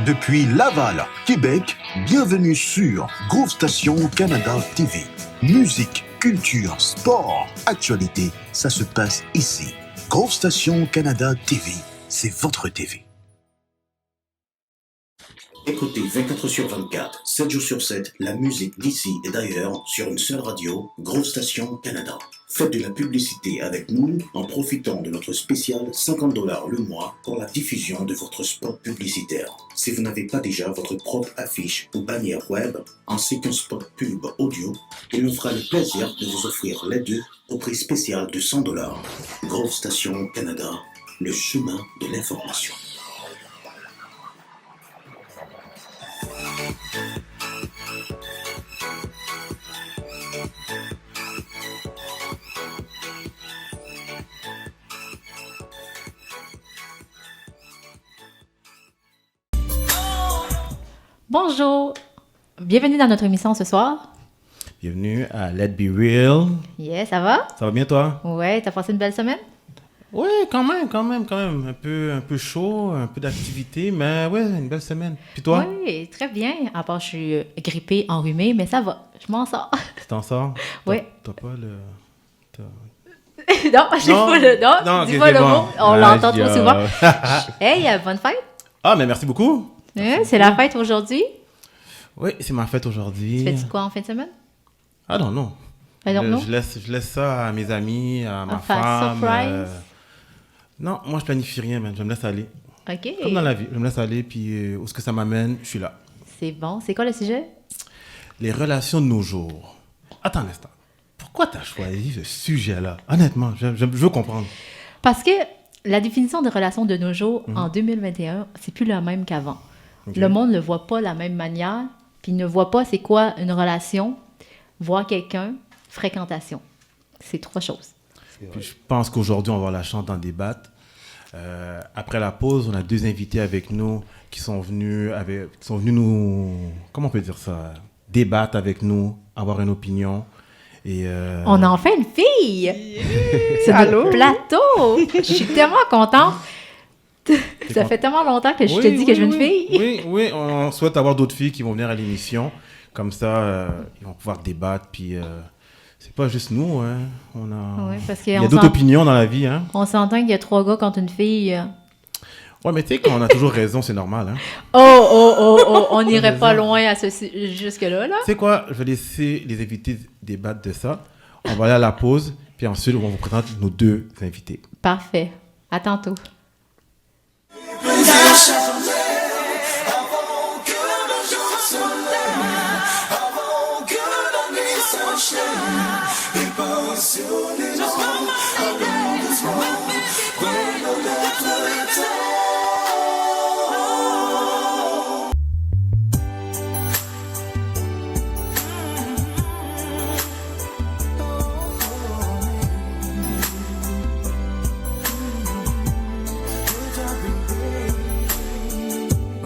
Depuis Laval, Québec, bienvenue sur Groove Station Canada TV. Musique, culture, sport, actualité, ça se passe ici. Groove Station Canada TV, c'est votre TV. Écoutez 24 sur 24, 7 jours sur 7, la musique d'ici et d'ailleurs sur une seule radio, Groove Station Canada. Faites de la publicité avec nous en profitant de notre spécial $50 le mois pour la diffusion de votre spot publicitaire. Si vous n'avez pas déjà votre propre affiche ou bannière web, ainsi qu'un spot pub audio, il nous fera le plaisir de vous offrir les deux au prix spécial de $100. Groove Station Canada, le chemin de l'information. Bonjour, bienvenue dans notre émission ce soir. Bienvenue à Let's Be Real. Yeah, ça va? Ça va bien toi? Ouais, t'as passé une belle semaine? Oui, quand même. Un peu chaud, un peu d'activité, mais ouais, une belle semaine. Puis toi? Oui, très bien. À part, je suis grippée, enrhumée, mais ça va, je m'en sors. Tu t'en sors? Oui. T'as pas le... Non, j'ai pas le... Non, dis pas le mot, on l'entend trop souvent. Hey, bonne fête! Ah, mais merci beaucoup. C'est la fête aujourd'hui. Oui, c'est ma fête aujourd'hui. Tu fais-tu quoi en fin de semaine? Ah non. Je laisse ça à mes amis, à ma femme. Surprise? Non, moi je planifie rien, man. Je me laisse aller. OK. Comme dans la vie, je me laisse aller, puis où est-ce que ça m'amène, je suis là. C'est bon. C'est quoi le sujet? Les relations de nos jours. Attends un instant. Pourquoi tu as choisi ce sujet-là? Honnêtement, je veux comprendre. Parce que la définition de relation de nos jours, en 2021, c'est plus la même qu'avant. Okay. Le monde ne le voit pas de la même manière, puis ne voit pas c'est quoi une relation, voir quelqu'un, fréquentation. C'est trois choses. Puis je pense qu'aujourd'hui, on va avoir la chance d'en débattre. Après la pause, on a deux invités avec nous qui sont venus nous, comment on peut dire ça, débattre avec nous, avoir une opinion. Et on a enfin une fille! Yeah. C'est notre plateau! Je suis tellement contente! Ça fait tellement longtemps que je te dis que je veux une fille. Oui, on souhaite avoir d'autres filles qui vont venir à l'émission. Comme ça, ils vont pouvoir débattre. Puis, c'est pas juste nous. Hein. Il y a d'autres opinions dans la vie. Hein. On s'entend qu'il y a 3 gars contre une fille. Ouais, mais tu sais, quand on a toujours raison, c'est normal. Hein. Oh, on n'irait pas loin jusque-là. Là. Tu sais quoi? Je vais laisser les invités débattre de ça. On va aller à la pause. Puis ensuite, on vous présente nos deux invités. Parfait. À tantôt.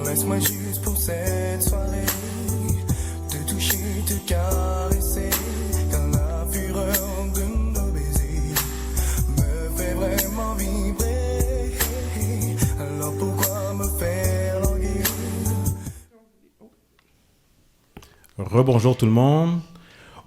Laisse-moi juste pour cette soirée te toucher, te caresser, quand la fureur de nos baisers me fait vraiment vibrer. Alors pourquoi me faire languir? Rebonjour tout le monde.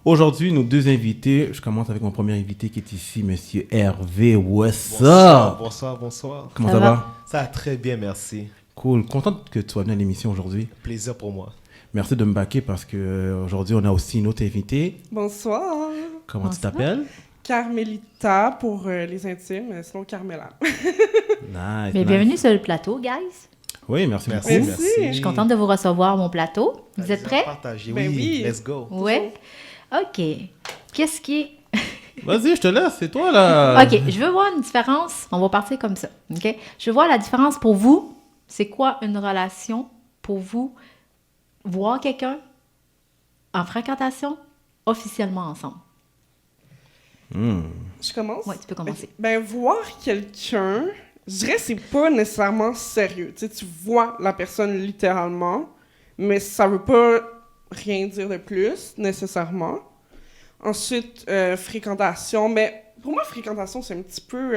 Aujourd'hui, nos deux invités, je commence avec mon premier invité qui est ici, Monsieur Hervé. What's up? Bonsoir. Comment ça va? Ça va très bien, merci. Cool. Content que tu sois venu à l'émission aujourd'hui. Plaisir pour moi. Merci de me backer parce qu'aujourd'hui, on a aussi une autre invitée. Bonsoir. Comment tu t'appelles? Carmelita pour les intimes, sinon Carmela. Nice. Mais bienvenue sur le plateau, guys. Oui, merci beaucoup. Merci. Je suis contente de vous recevoir mon plateau. Vous êtes prêts? Ben oui. Let's go. Oui. OK. Qu'est-ce qui est... Vas-y, je te laisse, c'est toi là. OK, je veux voir une différence. On va partir comme ça. OK? Je veux voir la différence pour vous. C'est quoi une relation pour vous? Voir quelqu'un en fréquentation, officiellement ensemble. Je commence? Oui, tu peux commencer. Okay. Ben, voir quelqu'un, je dirais que c'est pas nécessairement sérieux. Tu sais, tu vois la personne littéralement, mais ça veut pas rien dire de plus, nécessairement. Ensuite, fréquentation. Mais pour moi, fréquentation, c'est un petit peu...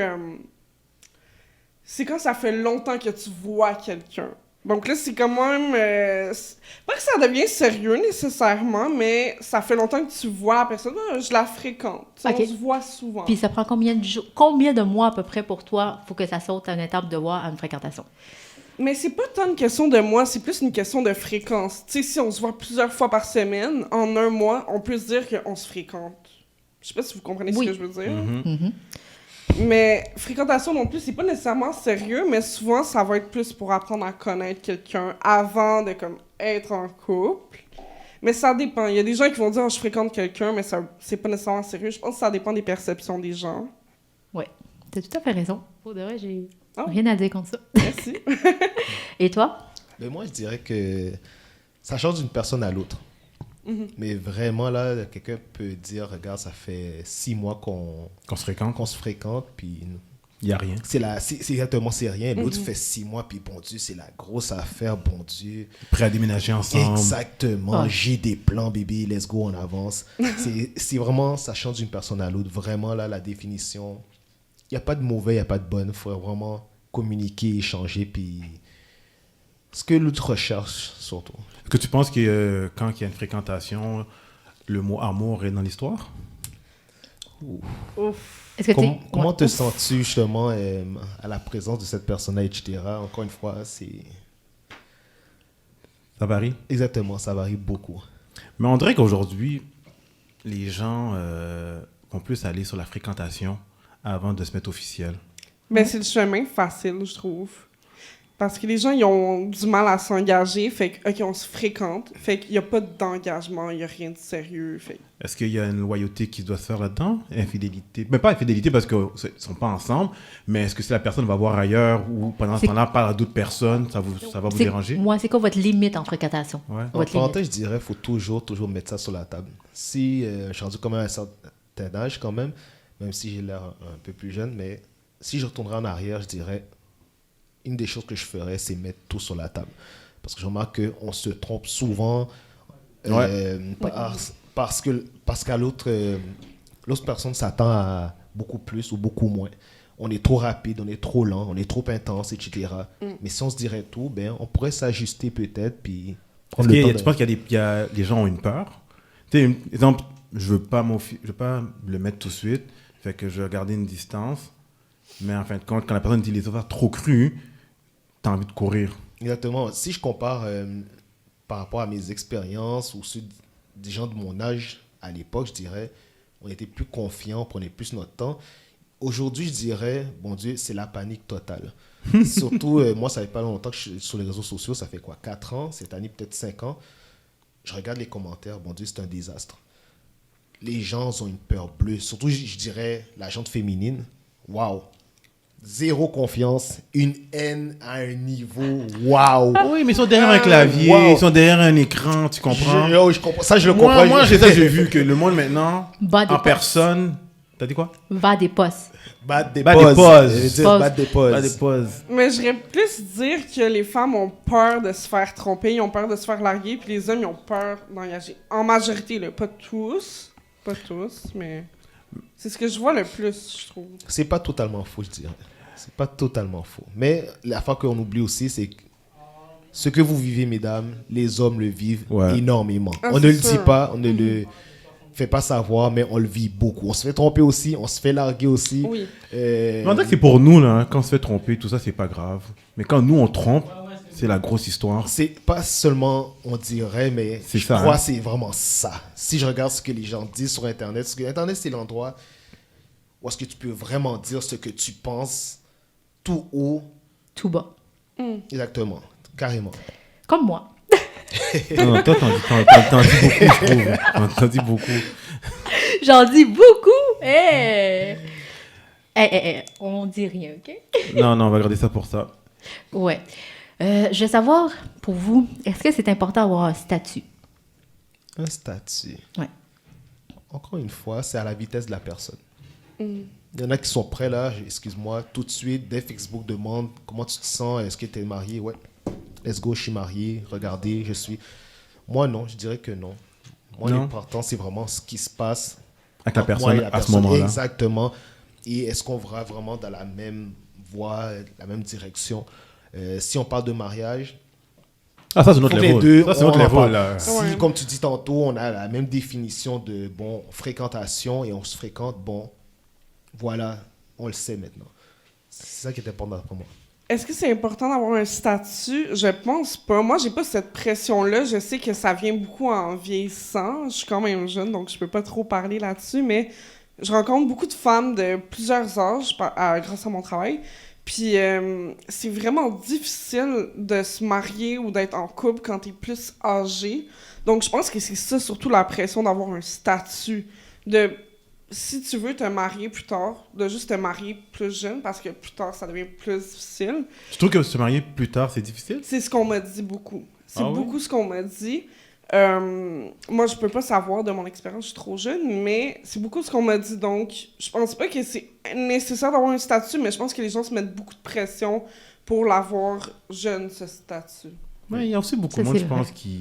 c'est quand ça fait longtemps que tu vois quelqu'un. Donc là, c'est quand même... pas que ça devient sérieux nécessairement, mais ça fait longtemps que tu vois la personne. Ah, je la fréquente. Tu sais, Ok. on se voit souvent. Puis ça prend combien de jours, combien de mois à peu près pour toi pour que ça saute à une étape de voir à une fréquentation? Mais c'est pas tant une question de mois, c'est plus une question de fréquence. Tu sais, si on se voit plusieurs fois par semaine, en un mois, on peut se dire qu'on se fréquente. Je sais pas si vous comprenez Oui. ce que je veux dire. Mhm. Mais fréquentation non plus, c'est pas nécessairement sérieux, mais souvent, ça va être plus pour apprendre à connaître quelqu'un avant de comme être en couple. Mais ça dépend. Il y a des gens qui vont dire je fréquente quelqu'un, mais ça, c'est pas nécessairement sérieux. Je pense que ça dépend des perceptions des gens. Oui, tu as tout à fait raison. Pour de vrai, j'ai Oh. rien à dire contre ça. Merci. Et toi? Mais moi, je dirais que ça change d'une personne à l'autre. Mais vraiment, là, quelqu'un peut dire, regarde, ça fait 6 mois qu'on Qu'on se fréquente, se fréquente, puis il n'y a rien. c'est exactement, c'est rien. L'autre fait 6 mois, puis bon Dieu, c'est la grosse affaire, bon Dieu. Prêt à déménager ensemble. Exactement, Ouais. j'ai des plans, bébé, let's go, on avance. C'est vraiment, ça change d'une personne à l'autre. Vraiment, là, la définition, il n'y a pas de mauvais, il n'y a pas de bon. Il faut vraiment communiquer, échanger, puis ce que l'autre recherche, surtout. Est-ce que tu penses que quand il y a une fréquentation, le mot amour est dans l'histoire? Ouf. Est-ce que Comment ouais. te sens-tu justement à la présence de cette personne-là, etc. Encore une fois, c'est Ça varie. exactement, ça varie beaucoup. Mais on dirait qu'aujourd'hui, les gens vont plus aller sur la fréquentation avant de se mettre officiel. Ben, c'est le chemin facile, je trouve. Parce que les gens, ils ont du mal à s'engager. Fait que, OK, on se fréquente. Fait qu'il n'y a pas d'engagement, il n'y a rien de sérieux. Fait que- Est-ce qu'il y a une loyauté qui doit se faire là-dedans? Infidélité? Mais pas infidélité parce qu'ils ne sont pas ensemble, mais est-ce que si la personne va voir ailleurs ou pendant ce C'est- temps-là parle à d'autres personnes, ça va vous C'est- déranger? Moi, c'est quoi votre limite en fréquentation? Ouais. En Votre limite. parenthèse, je dirais, il faut toujours mettre ça sur la table. Si je suis rendu quand même à un certain âge, quand même si j'ai l'air un peu plus jeune, mais si je retournerais en arrière, je dirais, une des choses que je ferais, c'est mettre tout sur la table. Parce que je remarque qu'on se trompe souvent parce qu'à l'autre personne s'attend à beaucoup plus ou beaucoup moins. On est trop rapide, on est trop lent, on est trop intense, etc. Mais si on se dirait tout, ben, on pourrait s'ajuster peut-être, puis prendre le temps Tu penses qu'il y a les gens ont une peur? Tu sais, exemple, je veux pas le mettre tout de suite, fait que je vais garder une distance, mais en fin de compte, quand la personne dit les affaires trop crues, t'as envie de courir. Exactement. Si je compare par rapport à mes expériences ou ceux des gens de mon âge à l'époque, je dirais, on était plus confiants, on prenait plus notre temps. Aujourd'hui, je dirais, bon Dieu, c'est la panique totale. Surtout, moi, ça fait pas longtemps que je suis sur les réseaux sociaux, ça fait quoi, 4 ans, cette année peut-être 5 ans. Je regarde les commentaires, bon Dieu, c'est un désastre. Les gens ont une peur bleue, surtout, je dirais, la gente féminine. Waouh! Zéro confiance, une haine à un niveau, waouh! Oui, mais ils sont derrière un clavier, wow. ils sont derrière un écran, tu comprends? Je comprends. Ça, je le comprends. Moi, j'ai vu que le monde maintenant, Bas des en postes. personne... T'as dit quoi? Va des postes. Battre des Bat des pauses. pauses. Je veux dire, Pause. battre des pauses. Pas des pauses. Mais j'aurais plus dire que les femmes ont peur de se faire tromper, ils ont peur de se faire larguer, puis les hommes, ils ont peur d'engager. En majorité, là, pas tous. Pas tous, mais... C'est ce que je vois le plus, je trouve. C'est pas totalement faux, je dirais. C'est pas totalement faux. Mais la fois qu'on oublie aussi, c'est que ce que vous vivez, mesdames, les hommes le vivent Ouais. énormément. Ah, On ne c'est le dit sûr. pas, on ne le fait pas savoir, mais on le vit beaucoup. On se fait tromper aussi, on se fait larguer aussi. Oui. Euh, Mais on dirait que c'est pour nous, là, hein, quand on se fait tromper, tout ça, c'est pas grave. Mais quand nous, on trompe, c'est la grosse histoire. c'est pas seulement, on dirait, mais C'est je ça, crois hein. que c'est vraiment ça. Si je regarde ce que les gens disent sur Internet, parce que Internet, c'est l'endroit où est-ce que tu peux vraiment dire ce que tu penses tout haut, Tout bas. exactement, carrément. Comme moi. Non, toi, t'en dis beaucoup, je trouve. T'en dis beaucoup. J'en dis beaucoup. On dit rien, OK? Non, on va garder ça pour ça. Ouais. Je veux savoir, pour vous, est-ce que c'est important d'avoir un statut? Un statut. Ouais. Encore une fois, c'est à la vitesse de la personne. Il y en a qui sont prêts là, excuse-moi, tout de suite, dès que Facebook demande comment tu te sens, est-ce que tu es marié? Ouais, let's go, je suis marié, regardez, je suis. Moi, non, je dirais que non. Moi, Non. l'important, c'est vraiment ce qui se passe Avec la entre moi personne et la à ce personne. moment-là. Exactement. Et est-ce qu'on va vraiment dans la même voie, la même direction? Si on parle de mariage, Ah, ça, c'est Faut notre que les level. deux, Ça, c'est on notre en level, parle. là. Si, Ouais. comme tu dis tantôt, on a la même définition de, bon, fréquentation et on se fréquente, bon, voilà, on le sait maintenant. C'est ça qui est important pour moi. Est-ce que c'est important d'avoir un statut? Je pense pas. Moi, j'ai pas cette pression-là. Je sais que ça vient beaucoup en vieillissant. Je suis quand même jeune, donc je peux pas trop parler là-dessus, mais je rencontre beaucoup de femmes de plusieurs âges grâce à mon travail. Puis c'est vraiment difficile de se marier ou d'être en couple quand t'es plus âgé. Donc je pense que c'est ça, surtout la pression d'avoir un statut. De si tu veux te marier plus tard, de juste te marier plus jeune, parce que plus tard, ça devient plus difficile. Tu trouves que se marier plus tard, c'est difficile? C'est ce qu'on m'a dit beaucoup. C'est Ah oui? beaucoup ce qu'on m'a dit. Moi, je peux pas savoir de mon expérience, je suis trop jeune, mais c'est beaucoup ce qu'on m'a dit. Donc, je pense pas que c'est nécessaire d'avoir un statut, mais je pense que les gens se mettent beaucoup de pression pour l'avoir jeune, ce statut. Oui, il y a aussi beaucoup Ça, de monde, c'est je vrai. pense, qui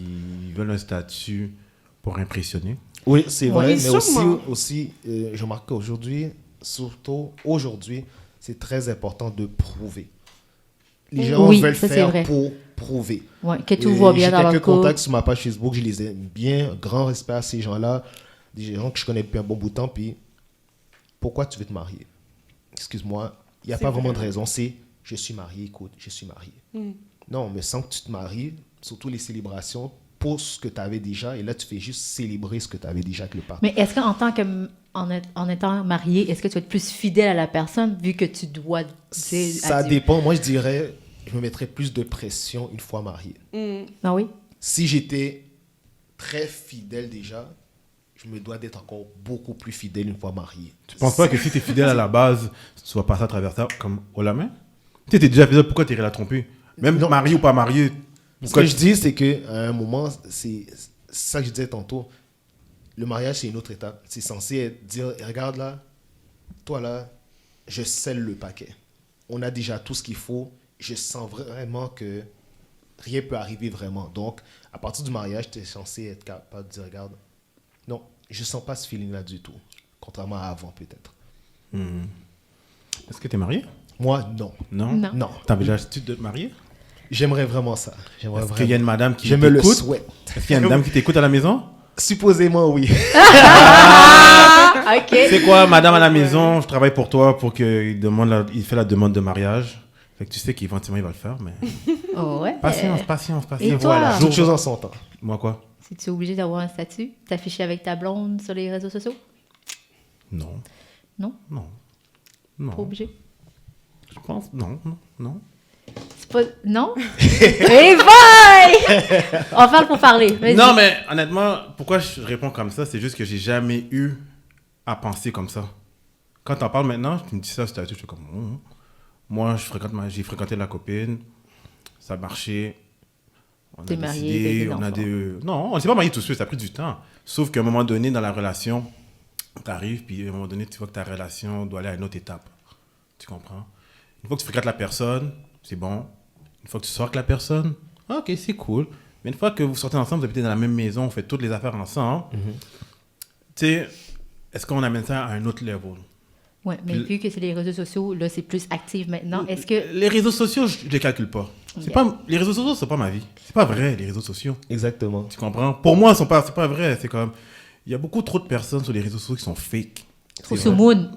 veulent un statut pour impressionner. Oui, c'est vrai, Oui, mais sûrement. aussi je remarque qu'aujourd'hui, surtout aujourd'hui, c'est très important de prouver. Les gens Oui, veulent ça, c'est faire vrai. pour prouver. Ouais, que tout Et va bien dans j'ai leur quelques couple. contacts sur ma page Facebook, je les aime bien, grand respect à ces gens-là, des gens que je connais depuis un bon bout de temps, puis pourquoi tu veux te marier? Excuse-moi, il n'y a C'est pas vraiment de vrai. raison, c'est je suis marié, écoute, je suis marié. Non, mais sans que tu te maries, surtout les célébrations, pour ce que tu avais déjà, et là tu fais juste célébrer ce que tu avais déjà avec le partenaire. Mais est-ce qu'en tant que en étant marié, est-ce que tu vas être plus fidèle à la personne vu que tu dois dire Ça adieu? dépend. Moi, je dirais, je me mettrais plus de pression une fois marié. Ah oui? Si j'étais très fidèle déjà, je me dois d'être encore beaucoup plus fidèle une fois marié. Tu penses pas que si t'es fidèle à la base, tu vas passer à travers ça comme au la main? Tu sais, t'es déjà fidèle, pourquoi t'irais la tromper? Même Non. marié ou pas marié, Ce pourquoi que je dis, c'est qu'à un moment, c'est ça que je disais tantôt, le mariage, c'est une autre étape. C'est censé être, dire, regarde là, toi là, je scelle le paquet. On a déjà tout ce qu'il faut. Je sens vraiment que rien peut arriver vraiment. Donc, à partir du mariage, tu es censé être capable de dire, regarde, non, je sens pas ce feeling-là du tout. Contrairement à avant, peut-être. Est-ce que t'es marié? Moi, non. Non? Non. Non. T'avais l'habitude de te marier? J'aimerais vraiment ça. J'aimerais Est-ce qu'il y a vraiment. une madame qui Je me le t'écoute? souhaite. Est-ce qu'il y a une dame qui t'écoute à la maison? Supposément, oui. Ah, OK. C'est quoi, madame à la maison, je travaille pour toi pour qu'il il fait la demande de mariage. Fait que tu sais qu'éventuellement il va le faire, mais... Oh, ouais. Patience, patience, patience. Et toi? Voilà. Toute chose en son temps. Moi quoi? Es-tu obligé d'avoir un statut? T'afficher avec ta blonde sur les réseaux sociaux? Non. Non? Non. Pas Non. obligé? Je pense... Non, non, non. C'est pas... Non? Et bye! On parle pour parler. Vas-y. Non, mais honnêtement, pourquoi je réponds comme ça, c'est juste que j'ai jamais eu à penser comme ça. Quand t'en parles maintenant, tu me dis ça, je suis comme... Moi, j'ai fréquenté la copine, ça a marché. On T'es a marié, décidé, t'as des on a enfants. Non, on s'est pas marié tout de suite, ça a pris du temps. Sauf qu'à un moment donné, dans la relation, t'arrives, puis à un moment donné, tu vois que ta relation doit aller à une autre étape. Tu comprends? Une fois que tu fréquentes la personne, c'est bon. Une fois que tu sors avec la personne, ok, c'est cool. Mais une fois que vous sortez ensemble, vous habitez dans la même maison, vous faites toutes les affaires ensemble, tu sais, est-ce qu'on amène ça à un autre level? Ouais, mais vu que c'est les réseaux sociaux, là, c'est plus actif maintenant. Est-ce que... Les réseaux sociaux, je ne les calcule pas. Ok. Les réseaux sociaux, c'est pas ma vie. C'est pas vrai, les réseaux sociaux. Exactement. Tu comprends? Pour moi, c'est pas vrai. C'est comme... Il y a beaucoup trop de personnes sur les réseaux sociaux qui sont fake. Trop sous moon.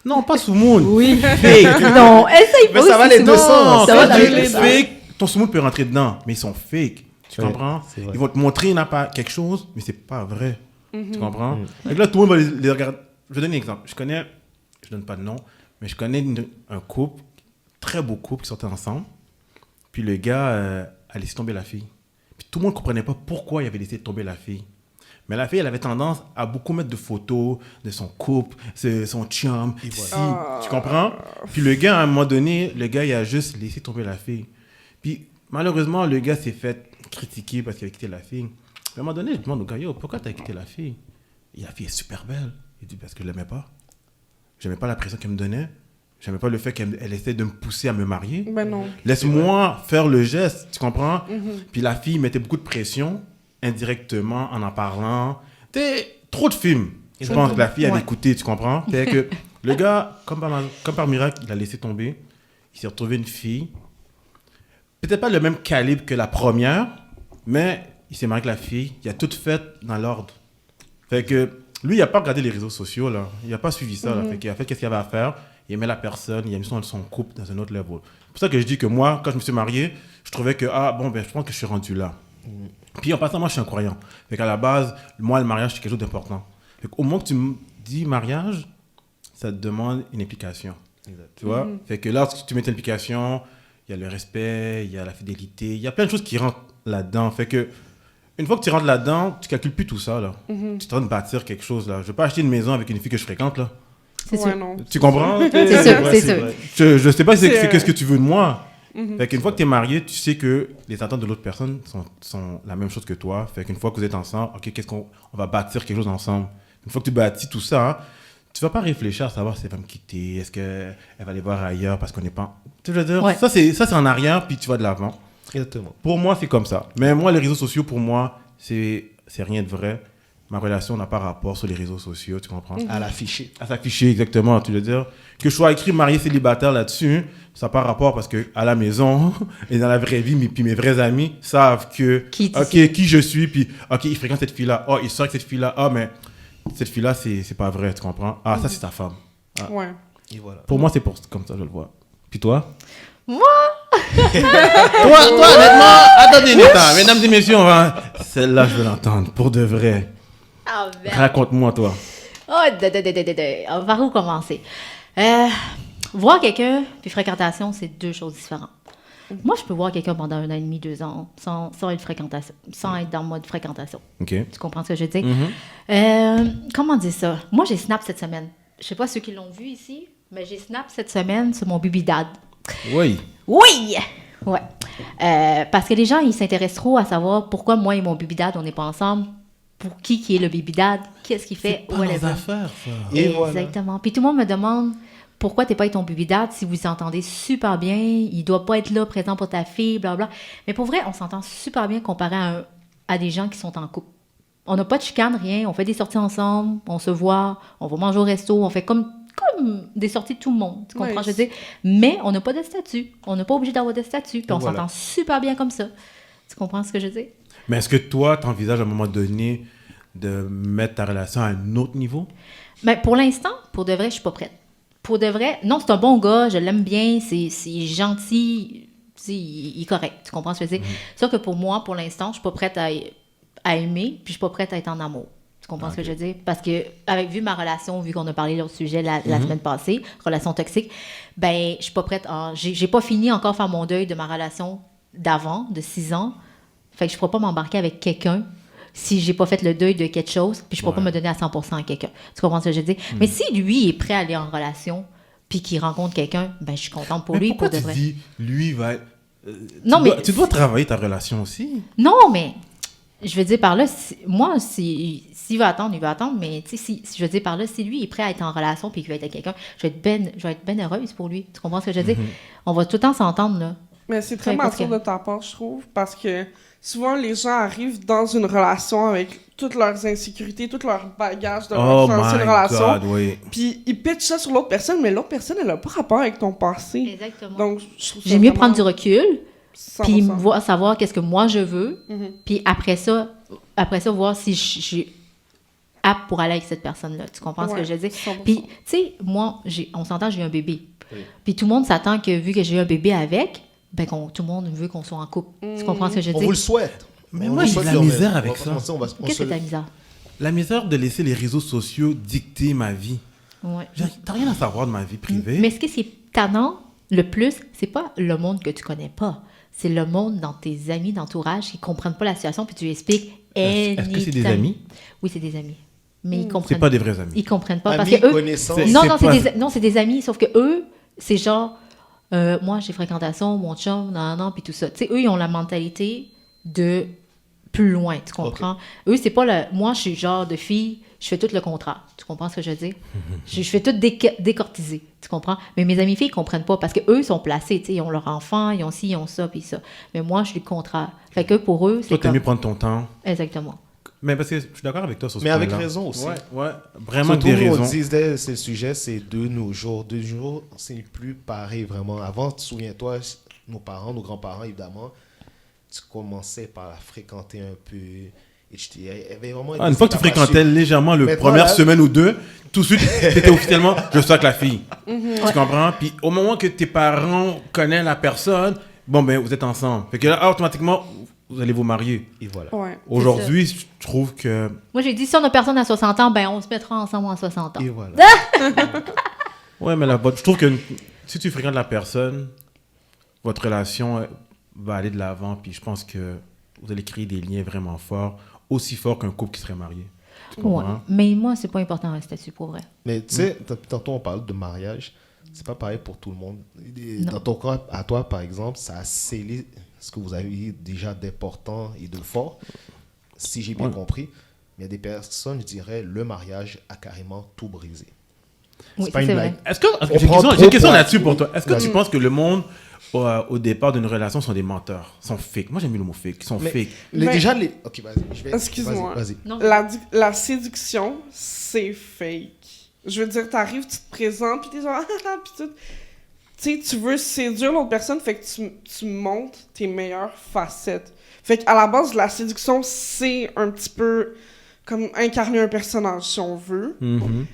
Non, pas sous moon. Oui. Fake. Non, essaye pas. Mais ça va aussi les deux sous moon. sens. Ça va Quand dans tu les es deux sens. fake, ton sous moon peut rentrer dedans, mais ils sont fake. Tu Ouais, comprends? c'est vrai. Ils vont te montrer quelque chose, mais c'est pas vrai. Tu comprends? Donc là, tout le monde va les regarder. Je vais donner un exemple. Je donne pas de nom, mais je connais un couple, très beau couple, qui sortait ensemble. Puis le gars a laissé tomber la fille. Puis tout le monde ne comprenait pas pourquoi il avait laissé tomber la fille. Mais la fille, elle avait tendance à beaucoup mettre de photos de son couple, son chum, si, tu comprends? Puis le gars, à un moment donné, il a juste laissé tomber la fille. Puis malheureusement, le gars s'est fait critiquer parce qu'il avait quitté la fille. Puis, à un moment donné, je demande au gars, yo, pourquoi tu as quitté la fille? Et la fille est super belle. Il dit, parce que je l'aimais pas. J'aimais pas la pression qu'elle me donnait. J'aimais pas le fait qu'elle essaie de me pousser à me marier. Ben non. Laisse-moi faire le geste, tu comprends? Puis la fille mettait beaucoup de pression, indirectement, en parlant. T'es trop de films. Je pense que la fille avait Ouais. écouté, tu comprends? C'est que le gars, comme par miracle, il a laissé tomber. Il s'est retrouvé une fille. Peut-être pas le même calibre que la première, Mais il s'est marié avec la fille, il a tout fait dans l'ordre. Fait que lui, il n'a pas regardé les réseaux sociaux, là. Il n'a pas suivi ça, là. Fait qu'il a fait qu'est-ce qu'il avait à faire. Il aimait la personne, il a mis son couple dans un autre level. C'est pour ça que je dis que moi, quand je me suis marié, je trouvais que, je pense que je suis rendu là. Puis en passant, moi, je suis un croyant. Fait qu'à la base, moi, le mariage, c'est quelque chose d'important. Fait qu'au moment que tu me dis mariage, ça te demande une implication. Exact. Tu vois? Fait que là, si tu mets une implication, il y a le respect, il y a la fidélité, il y a plein de choses qui rentrent là-dedans. Fait que, une fois que tu rentres là-dedans, tu calcules plus tout ça, là. Tu es en train de bâtir quelque chose, là. Je vais pas acheter une maison avec une fille que je fréquente, là. C'est sûr. Non. Tu comprends? C'est sûr, c'est sûr. Je sais pas C'est qu'est-ce que tu veux de moi. Fait qu'une fois que tu es marié, tu sais que les attentes de l'autre personne sont la même chose que toi. Fait qu'une fois que vous êtes ensemble, OK, on va bâtir quelque chose ensemble. Une fois que tu bâtis tout ça, hein, tu vas pas réfléchir à savoir si elle va me quitter, est-ce qu'elle va aller voir ailleurs parce qu'on n'est pas... Tu veux dire, Ouais. ça c'est en arrière, puis tu vas de l'avant. Exactement. Pour moi, c'est comme ça. Mais moi, les réseaux sociaux, pour moi, c'est rien de vrai. Ma relation n'a pas rapport sur les réseaux sociaux, tu comprends? À l'afficher. À s'afficher, exactement, tu veux dire. Que je sois écrit marié célibataire là-dessus, ça n'a pas rapport parce que à la maison et dans la vraie vie, puis mes vrais amis savent que, Qui je suis, puis, OK, il fréquente cette fille-là, oh, il sort avec cette fille-là, ah, mais cette fille-là, c'est pas vrai, tu comprends? Ah, ça, c'est ta femme. Ah. Ouais. Et voilà. Pour moi, c'est comme ça, je le vois. Puis toi? Moi? Toi, honnêtement, attendez une temps, mesdames et messieurs, celle-là, je veux l'entendre, pour de vrai. Ah, merde. Raconte-moi, toi. Oh, on va où commencer? Voir quelqu'un puis fréquentation, c'est deux choses différentes. Moi, je peux voir quelqu'un pendant 1 an et demi, 2 ans, sans être dans le mode fréquentation. OK. Tu comprends ce que je veux dire? Comment dire ça? Moi, j'ai snap cette semaine. Je sais pas ceux qui l'ont vu ici, mais j'ai snap cette semaine sur mon baby dad. Oui. Oui! Ouais. Parce que les gens, ils s'intéressent trop à savoir pourquoi moi et mon baby dad, on n'est pas ensemble. Pour qui est le baby dad? Qu'est-ce qu'il fait? C'est pas leurs affaires, ça. Et voilà. Exactement. Puis tout le monde me demande pourquoi t'es pas avec ton baby dad si vous vous entendez super bien, il doit pas être là présent pour ta fille, blablabla. Mais pour vrai, on s'entend super bien comparé à des gens qui sont en couple. On n'a pas de chicane, rien, on fait des sorties ensemble, on se voit, on va manger au resto, on fait comme des sorties de tout le monde, tu comprends, Ouais. je veux dire? Mais on n'a pas de statut, on n'est pas obligé d'avoir de statut, puis on Voilà. s'entend super bien comme ça. Tu comprends ce que je veux dire? Mais est-ce que toi, tu envisages à un moment donné de mettre ta relation à un autre niveau? Mais pour l'instant, pour de vrai, je suis pas prête. Pour de vrai, non, c'est un bon gars, je l'aime bien, c'est gentil, il est correct, tu comprends ce que je veux dire? Sauf que pour moi, pour l'instant, je suis pas prête à aimer, puis je suis pas prête à être en amour. Tu comprends ce que je veux dire? Parce que, vu ma relation, vu qu'on a parlé de l'autre sujet la semaine passée, relation toxique, ben, je suis pas prête j'ai pas fini encore faire mon deuil de ma relation d'avant, de 6 ans. Fait que je pourrais pas m'embarquer avec quelqu'un si j'ai pas fait le deuil de quelque chose, puis je pourrais pas me donner à 100% à quelqu'un. Tu comprends ce que je veux dire? Mais si lui est prêt à aller en relation, puis qu'il rencontre quelqu'un, ben je suis contente pour Mais lui, pourquoi pour de tu vrai. dis, lui va... Non, mais tu dois travailler ta relation aussi. non, mais je veux dire par là, s'il va attendre, il va attendre, mais tu sais, si je veux dire par là, si lui est prêt à être en relation puis qu'il va être avec quelqu'un, je vais être ben heureuse pour lui. Tu comprends ce que je veux dire? On va tout le temps s'entendre, là. Mais c'est très Ouais, parce mature que- de ta part, je trouve, parce que souvent, les gens arrivent dans une relation avec toutes leurs insécurités, tout leur bagage de leur Oh ancienne my relation. God, oui. Puis ils pitchent ça sur l'autre personne, mais l'autre personne, elle n'a pas rapport avec ton passé. Exactement. Donc, je trouve ça J'aime mieux vraiment prendre du recul, 100%. puis savoir qu'est-ce que moi je veux, Mhm. puis après ça, voir si je suis apte pour aller avec cette personne-là. Tu comprends ce que Ouais, je veux dire? 100%. Puis, tu sais, moi, on s'entend, j'ai un bébé. Puis tout le monde s'attend que, vu que j'ai un bébé avec, ben tout le monde veut qu'on soit en couple. Tu comprends ce que je veux On dire? vous le souhaite. Mais On moi, vous j'ai souhaite de la le misère même. avec On va ça. pas se mentir, on Qu'est-ce que se- t'as bizarre? La misère de laisser les réseaux sociaux dicter ma vie. Ouais. T'as rien à savoir de ma vie privée. Mais ce qui est tannant, le plus, c'est pas le monde que tu connais pas. C'est le monde dans tes amis d'entourage qui comprennent pas la situation, puis tu expliques Est-ce que c'est des anytime. amis? Oui, c'est des amis. Mais ils C'est comprennent pas des vrais amis. Ils comprennent pas. Amis, parce que eux, connaissances. non, C'est non, pas- c'est des amis, sauf que eux, c'est genre, moi, j'ai fréquentation, mon chum, non, puis tout ça. Tu sais, eux, ils ont la mentalité de plus loin, tu comprends? Eux, c'est pas le... Moi, je suis le genre de fille, je fais tout le contraire. Tu comprends ce que je veux dire? je fais tout décortiser, tu comprends? Mais mes amis filles, ils comprennent pas parce qu'eux, ils sont placés, tu sais, ils ont leur enfant, ils ont ci, ils ont ça, puis ça. Mais moi, je suis le contraire. Fait que pour eux, c'est Toi, t'aimes comme... mieux prendre ton temps. Exactement. Mais parce que je suis d'accord avec toi sur ce Mais avec point-là. raison aussi. Ouais, vraiment avec Surtout, des nous, raisons. on disait, c'est le sujet, c'est de nos jours. De nos jours, c'est plus pareil, vraiment. Avant, souviens-toi, nos parents, nos grands-parents, évidemment, tu commençais par la fréquenter un peu. Et il y avait vraiment Une fois que tu fréquentais légèrement la Maintenant, première là- semaine ou deux, tout de suite, t'étais officiellement, je suis avec la fille. Tu comprends? Puis au moment que tes parents connaissent la personne, bon, ben, vous êtes ensemble. Fait que là, automatiquement, vous allez vous marier. Et voilà. Ouais. Aujourd'hui, je trouve que... Moi, j'ai dit, si on a personne à 60 ans, ben, on se mettra ensemble à 60 ans. Et voilà. Ouais, mais je trouve que si tu fréquentes la personne, votre relation va aller de l'avant. Puis je pense que vous allez créer des liens vraiment forts, aussi forts qu'un couple qui serait marié. Tu Ouais. comprends? Mais moi, c'est pas important un statut pour vrai. Mais tu sais, tantôt on parle de mariage, c'est pas pareil pour tout le monde. Non. Dans ton cas, à toi par exemple, ça a scellé ce que vous avez déjà d'important et de fort, si j'ai bien Ouais. compris. Mais il y a des personnes, je dirais, le mariage a carrément tout brisé. Oui, pas ça, une c'est blague. vrai. Est-ce que, On j'ai une prend question, trop j'ai une question pour là-dessus acquis. pour toi. Est-ce que Vas-y. tu penses que le monde, au départ d'une relation, sont des menteurs, sont fake? Moi, j'aime bien le mot fake. Ils sont Mais- fake. Ben- Déjà, les... Ok, vas-y. Excuse-moi. Vas-y. Non. La séduction, c'est fake. Je veux dire, t'arrives, tu te présentes, puis t'es genre, puis tout. Tu sais, tu veux séduire l'autre personne, fait que tu montres tes meilleures facettes. Fait qu'à la base, la séduction, c'est un petit peu comme incarner un personnage, si on veut. Mhm.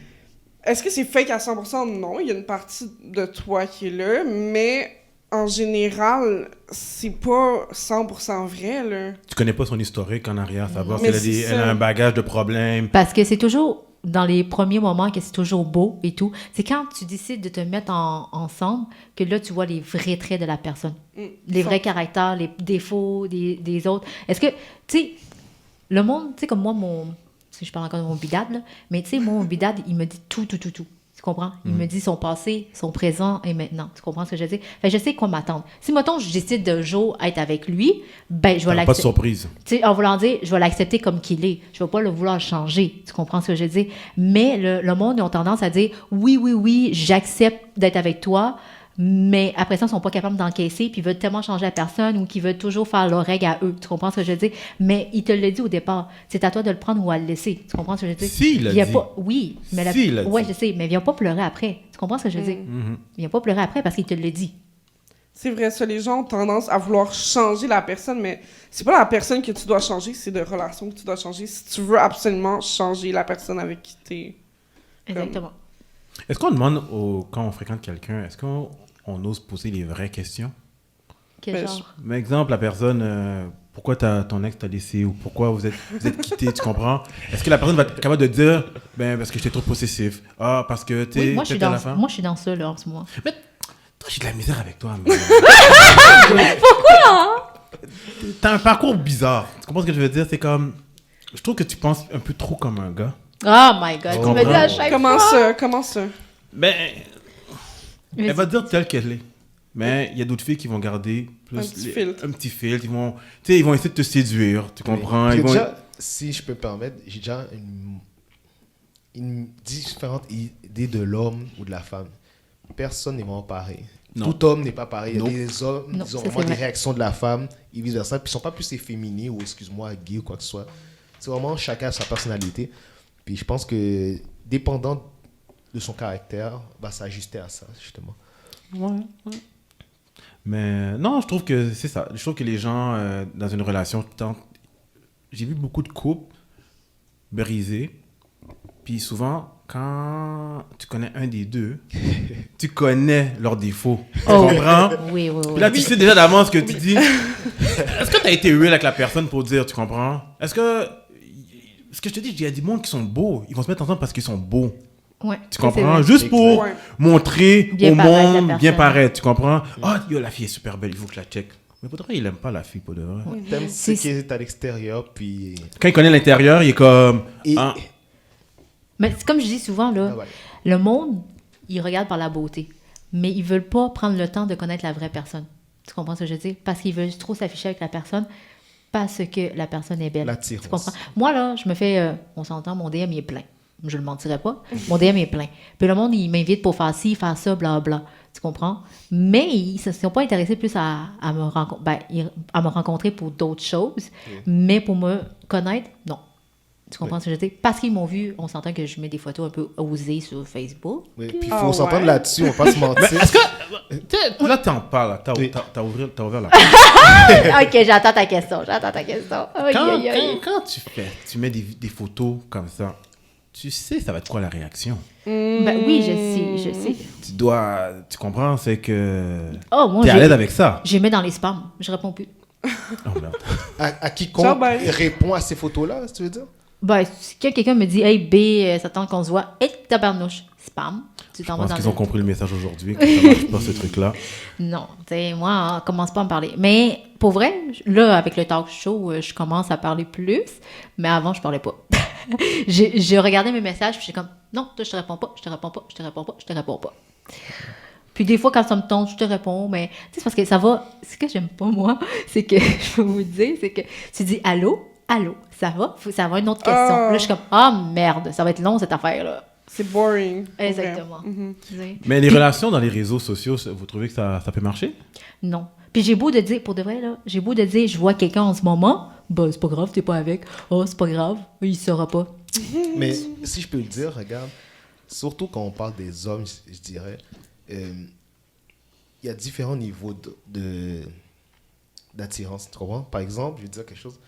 Est-ce que c'est fake à 100%? Non, il y a une partie de toi qui est là, mais en général, c'est pas 100% vrai, là. Tu connais pas son historique en arrière, savoir si Mais elle a, c'est elle a ça. un bagage de problèmes. Parce que c'est toujours dans les premiers moments que c'est toujours beau et tout. C'est quand tu décides de te mettre ensemble que là, tu vois les vrais traits de la personne. Les vrais caractères, les défauts des autres. Est-ce que, tu sais, le monde, tu sais, comme moi, si je parle encore de mon bidad, là, mais tu sais, moi, mon bidad, il me dit tout. Tu comprends? Il me dit son passé, son présent et maintenant. Tu comprends ce que je veux dire? Fait que je sais quoi m'attendre. Si, mettons, je décide de jour être avec lui, ben, je vais T'auras pas de l'accepter. surprise. Tu sais, en voulant dire, je vais l'accepter comme qu'il est. Je ne vais pas le vouloir changer. Tu comprends ce que je veux dire? Mais le monde, ils ont tendance à dire, oui, j'accepte d'être avec toi, mais après ça, ils ne sont pas capables d'encaisser, puis ils veulent tellement changer la personne ou qu'ils veulent toujours faire l'oreille à eux. Tu comprends ce que je veux dire? Mais il te l'a dit au départ. C'est à toi de le prendre ou à le laisser. Tu comprends ce que je veux dire? Si, il l'a Viens dit. pas, oui, mais Si, il l'a ouais, dit. je sais, mais viens pas pleurer après. Tu comprends ce que je veux dire? Viens pas pleurer après parce qu'il te l'a dit. C'est vrai, ça, les gens ont tendance à vouloir changer la personne, mais c'est pas la personne que tu dois changer, c'est de relation que tu dois changer. Si tu veux absolument changer la personne avec qui t'es... Exactement. Est-ce qu'on demande, quand on fréquente quelqu'un, est-ce qu'on ose poser les vraies questions? Quel Ben, genre? Par exemple, la personne, pourquoi ton ex t'a laissé ou pourquoi vous êtes quittés, tu comprends? Est-ce que la personne va être capable de dire, ben, parce que j'étais trop possessif. Ah, parce que Oui, t'es moi, je suis t'étais dans, la femme. moi, je suis dans ça, là, en ce moment. Toi, j'ai de la misère avec toi. Pourquoi? T'as un parcours bizarre. Tu comprends ce que je veux dire? C'est comme... Je trouve que tu penses un peu trop comme un gars. Oh my God, tu me dis à chaque Comment fois. ça? Comment ça? Ben, Mais elle va dire telle qu'elle est. Mais il y a d'autres filles qui vont garder plus Un petit filtre. un petit filtre. Ils vont essayer de te séduire. Tu comprends? J'ai Ils vont... déjà, si je peux me permettre, j'ai déjà une différente idée de l'homme ou de la femme. Personne n'est vraiment pareil. Non. Tout homme n'est pas pareil. Il y a Non. des hommes, Non, ils ont ça, vraiment c'est des vrai. réactions de la femme et vice-versa. Puis ils ne sont pas plus efféminés ou, excuse-moi, gays ou quoi que ce soit. C'est vraiment chacun a sa personnalité. Puis je pense que, dépendant de son caractère, va s'ajuster à ça, justement. Mais non, je trouve que c'est ça. Je trouve que les gens, dans une relation, j'ai vu beaucoup de couples brisés. Puis souvent, quand tu connais un des deux, tu connais leurs défauts. Tu Oh. comprends? Oui. Puis là, tu sais déjà d'avance que tu dis, est-ce que tu as été real avec la personne pour dire, tu comprends? Est-ce que... Ce que je te dis, il y a des mondes qui sont beaux. Ils vont se mettre ensemble parce qu'ils sont beaux. Ouais, Tu ça, c'est comprends? vrai. Juste pour Ouais. montrer Bien au paraître la monde, bien personne. paraître. Tu comprends? Ah, yo, la fille est super belle, il faut que je la check. Mais pour de vrai, il aime pas la fille, pour de vrai. T'aimes ce C'est- qui est à l'extérieur, puis... Quand il connaît l'intérieur, il est comme... Et... Ah, Mais c'est comme je dis souvent, là, Ah ouais. le monde, il regarde par la beauté. Mais ils veulent pas prendre le temps de connaître la vraie personne. Tu comprends ce que je veux dire? Parce qu'ils veulent trop s'afficher avec la personne parce que la personne est belle. L'attirance. Tu comprends? Moi, là, je me fais... on s'entend, mon DM, il est plein. Je le mentirais pas. Mon DM est plein. Puis le monde, il m'invite pour faire ci, faire ça, blabla. Tu comprends? Mais ils ne se sont pas intéressés plus à me rencontrer pour d'autres choses. Mais pour me connaître, non. Tu comprends ce que je veux dire? Parce qu'ils m'ont vu, on s'entend que je mets des photos un peu osées sur Facebook. Oui, puis il Ah faut s'entendre ouais. là-dessus, on va pas se mentir. Là, t'en parles, là. Oui. T'as ouvert la OK, j'attends ta question. Aïe, aïe, aïe. quand tu mets des photos comme ça, tu sais ça va être quoi la réaction. Ben oui, je sais. Tu comprends, c'est que Oh, moi, t'es à l'aise avec ça. j'ai mis dans les spams. Je réponds plus. Oh, merde. À quiconque Ciao, bye. répond à ces photos-là, tu veux dire? Ben, si quelqu'un me dit, hey, B, ça tente qu'on se voit, hey, tabarnouche, spam. Tu Je t'en vas pense dans qu'ils le... ont compris le message aujourd'hui, que ça marche pas ce truc-là. Non, tu sais, moi, commence pas à me parler. Mais pour vrai, là, avec le talk show, je commence à parler plus, mais avant, je parlais pas. J'ai regardé mes messages, puis j'étais comme, non, toi, je te réponds pas. Puis des fois, quand ça me tente, je te réponds, mais tu sais, c'est parce que ça va. Ce que j'aime pas, moi, c'est que, je peux vous dire, c'est que tu dis allô, ça va? Ça va une autre question. Ah. Là, je suis comme, ah merde, ça va être long cette affaire-là. C'est boring. pour vrai. Exactement. Mhm. Tu sais. Mais les relations dans les réseaux sociaux, vous trouvez que ça peut marcher? Non. Puis j'ai beau de dire, pour de vrai, là, j'ai beau de dire, je vois quelqu'un en ce moment, bah, c'est pas grave, t'es pas avec. Oh, c'est pas grave, il saura pas. Mais si je peux le dire, regarde, surtout quand on parle des hommes, je dirais, il y a différents niveaux d'attirance, tu comprends? Par exemple, je vais dire quelque chose.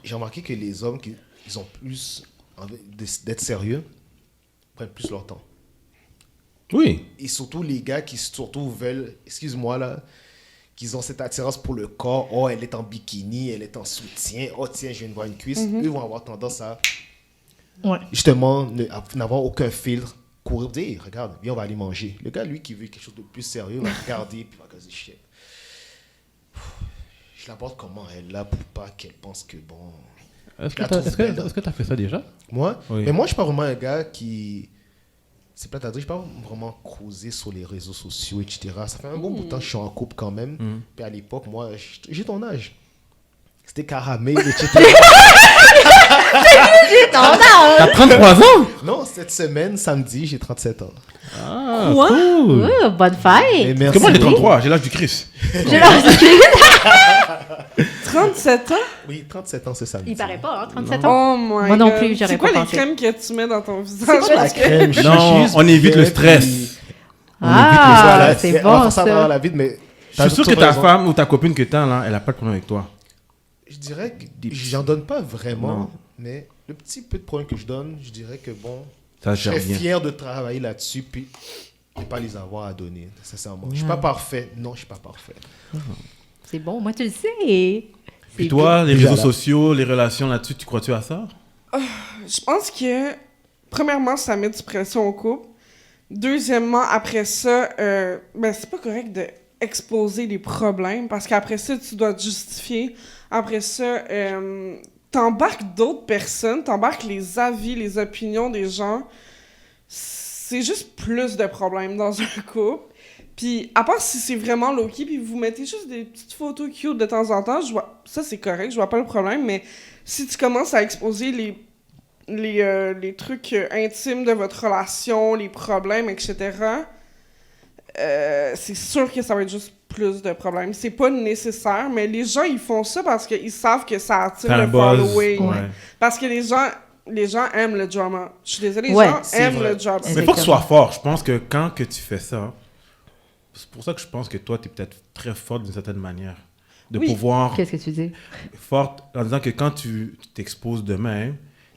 J'ai remarqué que les hommes, ils ont plus envie d'être sérieux, prennent plus leur temps. Oui. Et surtout les gars qui surtout veulent, excuse-moi là, qu'ils ont cette attirance pour le corps. Oh, elle est en bikini, elle est en soutien. Oh, tiens, je viens de voir une cuisse. Eux vont avoir tendance à, Ouais. justement, n'avoir aucun filtre. Courir, dire, hey, regarde, viens, on va aller manger. Le gars, lui, qui veut quelque chose de plus sérieux, va regarder, puis va causer shit. Je l'aborde comment elle, là, pour pas qu'elle pense que, bon... Est-ce Je la trouve belle, que tu as fait ça déjà? Moi? Oui. Mais moi, je suis pas vraiment un gars qui... C'est plate à dire, je suis pas vraiment cruisé sur les réseaux sociaux, etc. Ça fait un bon bout de temps que je suis en couple quand même. Puis à l'époque, moi, j'ai ton âge. C'était caramel, etc. T'as 33 ans? Non, cette semaine, samedi, j'ai 37 ans. Ah, Quoi? cool. Bonne Et fête! merci. Comment j'ai 33? J'ai l'âge du Christ. J'ai l'air de- 37 ans? Oui, 37 ans, c'est samedi. Il paraît pas, hein, 37 ans. Oh my Moi non God. plus, j'aurais C'est quoi pas les pensé. crèmes que tu mets dans ton visage? quoi la Parce que- Crème, je Non, suis juste on évite le bien, stress. puis- Ah, Voilà, c'est on va bon faire ça dans ça. la vie, mais... Je suis sûr que t'as ta raison. femme ou ta copine que t'as, là, elle a pas de problème avec toi. Je dirais que j'en donne pas vraiment, Non. mais le petit peu de problème que je donne, je dirais que bon, Ça je gère serais bien. fier de travailler là-dessus, puis ne pas les avoir à donner, sincèrement. Je suis pas parfait. Non, je suis pas parfait. C'est bon, moi tu le sais. Puis toi, les Déjà réseaux là. sociaux, les relations là-dessus, tu crois-tu à ça? Je pense que, premièrement, ça met du pression au couple. Deuxièmement, après ça, ben, c'est pas correct de exposer les problèmes parce qu'après ça, tu dois te justifier. Après ça, t'embarques d'autres personnes, t'embarques les avis, les opinions des gens. C'est juste plus de problèmes dans un couple. Puis, à part si c'est vraiment low-key, puis vous mettez juste des petites photos cute de temps en temps, ça c'est correct, je vois pas le problème, mais si tu commences à exposer les trucs intimes de votre relation, les problèmes, etc., c'est sûr que ça va être juste plus de problèmes. C'est pas nécessaire, mais les gens, ils font ça parce qu'ils savent que ça attire T'as un le buzz. following. Ouais. Parce que les gens aiment le drama. Je suis désolée, les Ouais, gens c'est aiment vrai. le drama. Mais faut que tu sois fort. Je pense que quand que tu fais ça, c'est pour ça que je pense que toi, tu es peut-être très forte d'une certaine manière. De Oui. pouvoir Qu'est-ce que tu dis? forte en disant que quand tu t'exposes demain,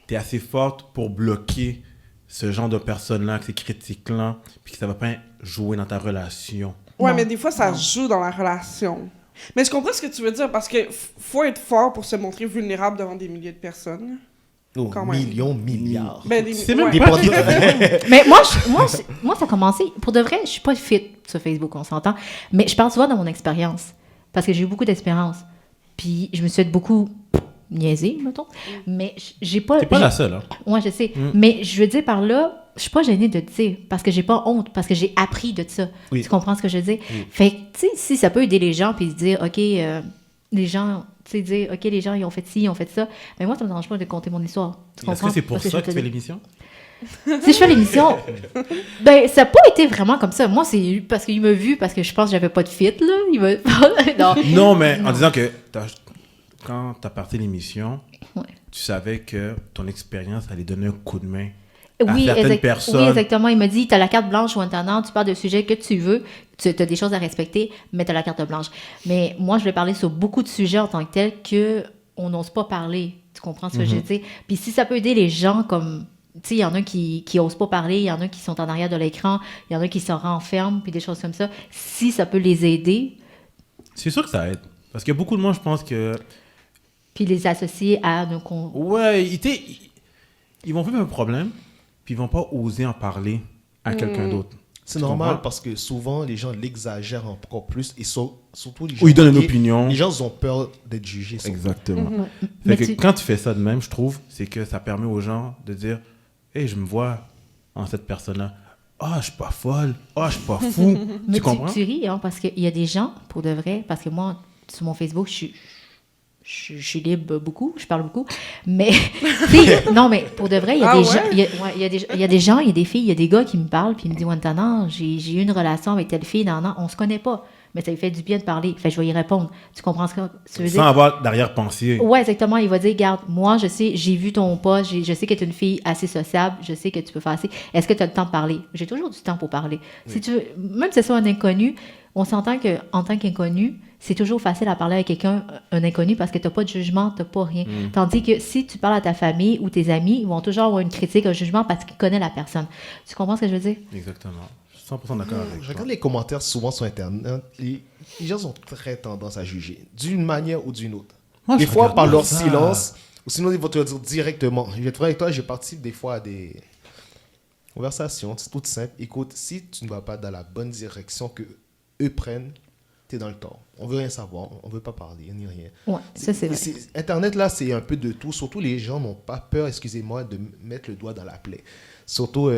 tu es assez forte pour bloquer ce genre de personnes-là, ces critiques-là, puis que ça va pas jouer dans ta relation. Ouais, Non. mais des fois, ça joue dans la relation. Mais je comprends ce que tu veux dire, parce que faut être fort pour se montrer vulnérable devant des milliers de personnes. Oh, Quand même. millions, milliards. Ben, C'est même ouais. pas- Mais moi, ça a commencé. Pour de vrai, je suis pas fit sur Facebook, on s'entend. Mais je parle souvent de mon expérience. Parce que j'ai eu beaucoup d'expérience. Puis je me suis fait beaucoup niaiser, mettons. Mais j'ai pas. T'es pas la seule, hein? Ouais, je sais. Mais je veux dire par là, je suis pas gênée de te dire. Parce que j'ai pas honte. Parce que j'ai appris de ça. Oui. Tu comprends ce que je veux dire? Fait que, tu sais, si ça peut aider les gens, puis se dire, OK, les gens, tu sais, dire, OK, les gens, ils ont fait ci, ils ont fait ça. Mais moi, ça me dérange pas de compter mon histoire. Tu Est-ce comprends? que c'est pour Parce je ça veux que te tu fais dire. l'émission? Si je fais l'émission, ben, ça n'a pas été vraiment comme ça. Moi, c'est parce qu'il m'a vu, parce que je pense que j'avais pas de fit, là. Il m'a... non. Non, mais en disant que quand tu as parti l'émission, Ouais. tu savais que ton expérience allait donner un coup de main à Oui, certaines personnes. oui, exactement. Il m'a dit, tu as la carte blanche maintenant, tu parles de sujets que tu veux, tu as des choses à respecter, mais tu as la carte blanche. Mais moi, je vais parler sur beaucoup de sujets en tant que tels qu'on n'ose pas parler. Tu comprends ce que je veux dire? Puis si ça peut aider les gens comme... Tu sais, il y en a qui osent pas parler, il y en a qui sont en arrière de l'écran, il y en a qui se renferment, puis des choses comme ça. Si ça peut les aider... C'est sûr que ça aide. Parce qu'il y a beaucoup de monde, je pense que... Puis les associer à nos... Ouais, ils vont vivre un problème, puis ils vont pas oser en parler à quelqu'un d'autre. C'est Tu normal comprends? parce que souvent, les gens l'exagèrent encore plus et surtout les gens... Ou ils donnent une mariés, opinion. Les gens ont peur d'être jugés. surtout. Exactement. Mais Fait que quand tu fais ça de même, je trouve, c'est que ça permet aux gens de dire « Hey, je me vois en cette personne-là. Ah, je suis pas folle. Ah, je suis pas fou. » Mais Tu comprends? tu ris, hein, parce qu'il y a des gens, pour de vrai, parce que moi, sur mon Facebook, je suis libre beaucoup, je parle beaucoup, mais tu sais, non, mais pour de vrai, il y a Ah des ouais? gens, il y a des gens, il y a des filles, il y a des gars qui me parlent, puis ils me disent, Wantana, j'ai eu une relation avec telle fille, non, on se connaît pas, mais ça lui fait du bien de parler, fait je vais y répondre. Tu comprends ce que tu veux Sans dire? avoir d'arrière-pensée. Ouais, exactement. Il va dire, regarde, moi, je sais, j'ai vu ton post, je sais que tu es une fille assez sociable, je sais que tu peux faire assez. Est-ce que tu as le temps de parler? J'ai toujours du temps pour parler. Si tu veux, même si c'est soit un inconnu, on s'entend qu'en tant qu'inconnu, c'est toujours facile à parler avec quelqu'un, un inconnu, parce que tu n'as pas de jugement, tu n'as pas rien. Tandis que si tu parles à ta famille ou tes amis, ils vont toujours avoir une critique, un jugement parce qu'ils connaissent la personne. Tu comprends ce que je veux dire? Exactement. Je suis 100% d'accord avec Je toi. regarde les commentaires souvent sur Internet. Les gens ont très tendance à juger, d'une manière ou d'une autre. Moi, des je fois regarde par pas leur ça. silence, ou sinon ils vont te le dire directement. Je vais être franc avec toi, je participe des fois à des conversations, c'est tout simple. Écoute, si tu ne vas pas dans la bonne direction que eux prennent, tu es dans le tort. On veut rien savoir, on veut pas parler, ni rien. Ouais, ça c'est vrai. Internet, là, c'est un peu de tout. Surtout, les gens n'ont pas peur, excusez-moi, de mettre le doigt dans la plaie. Surtout,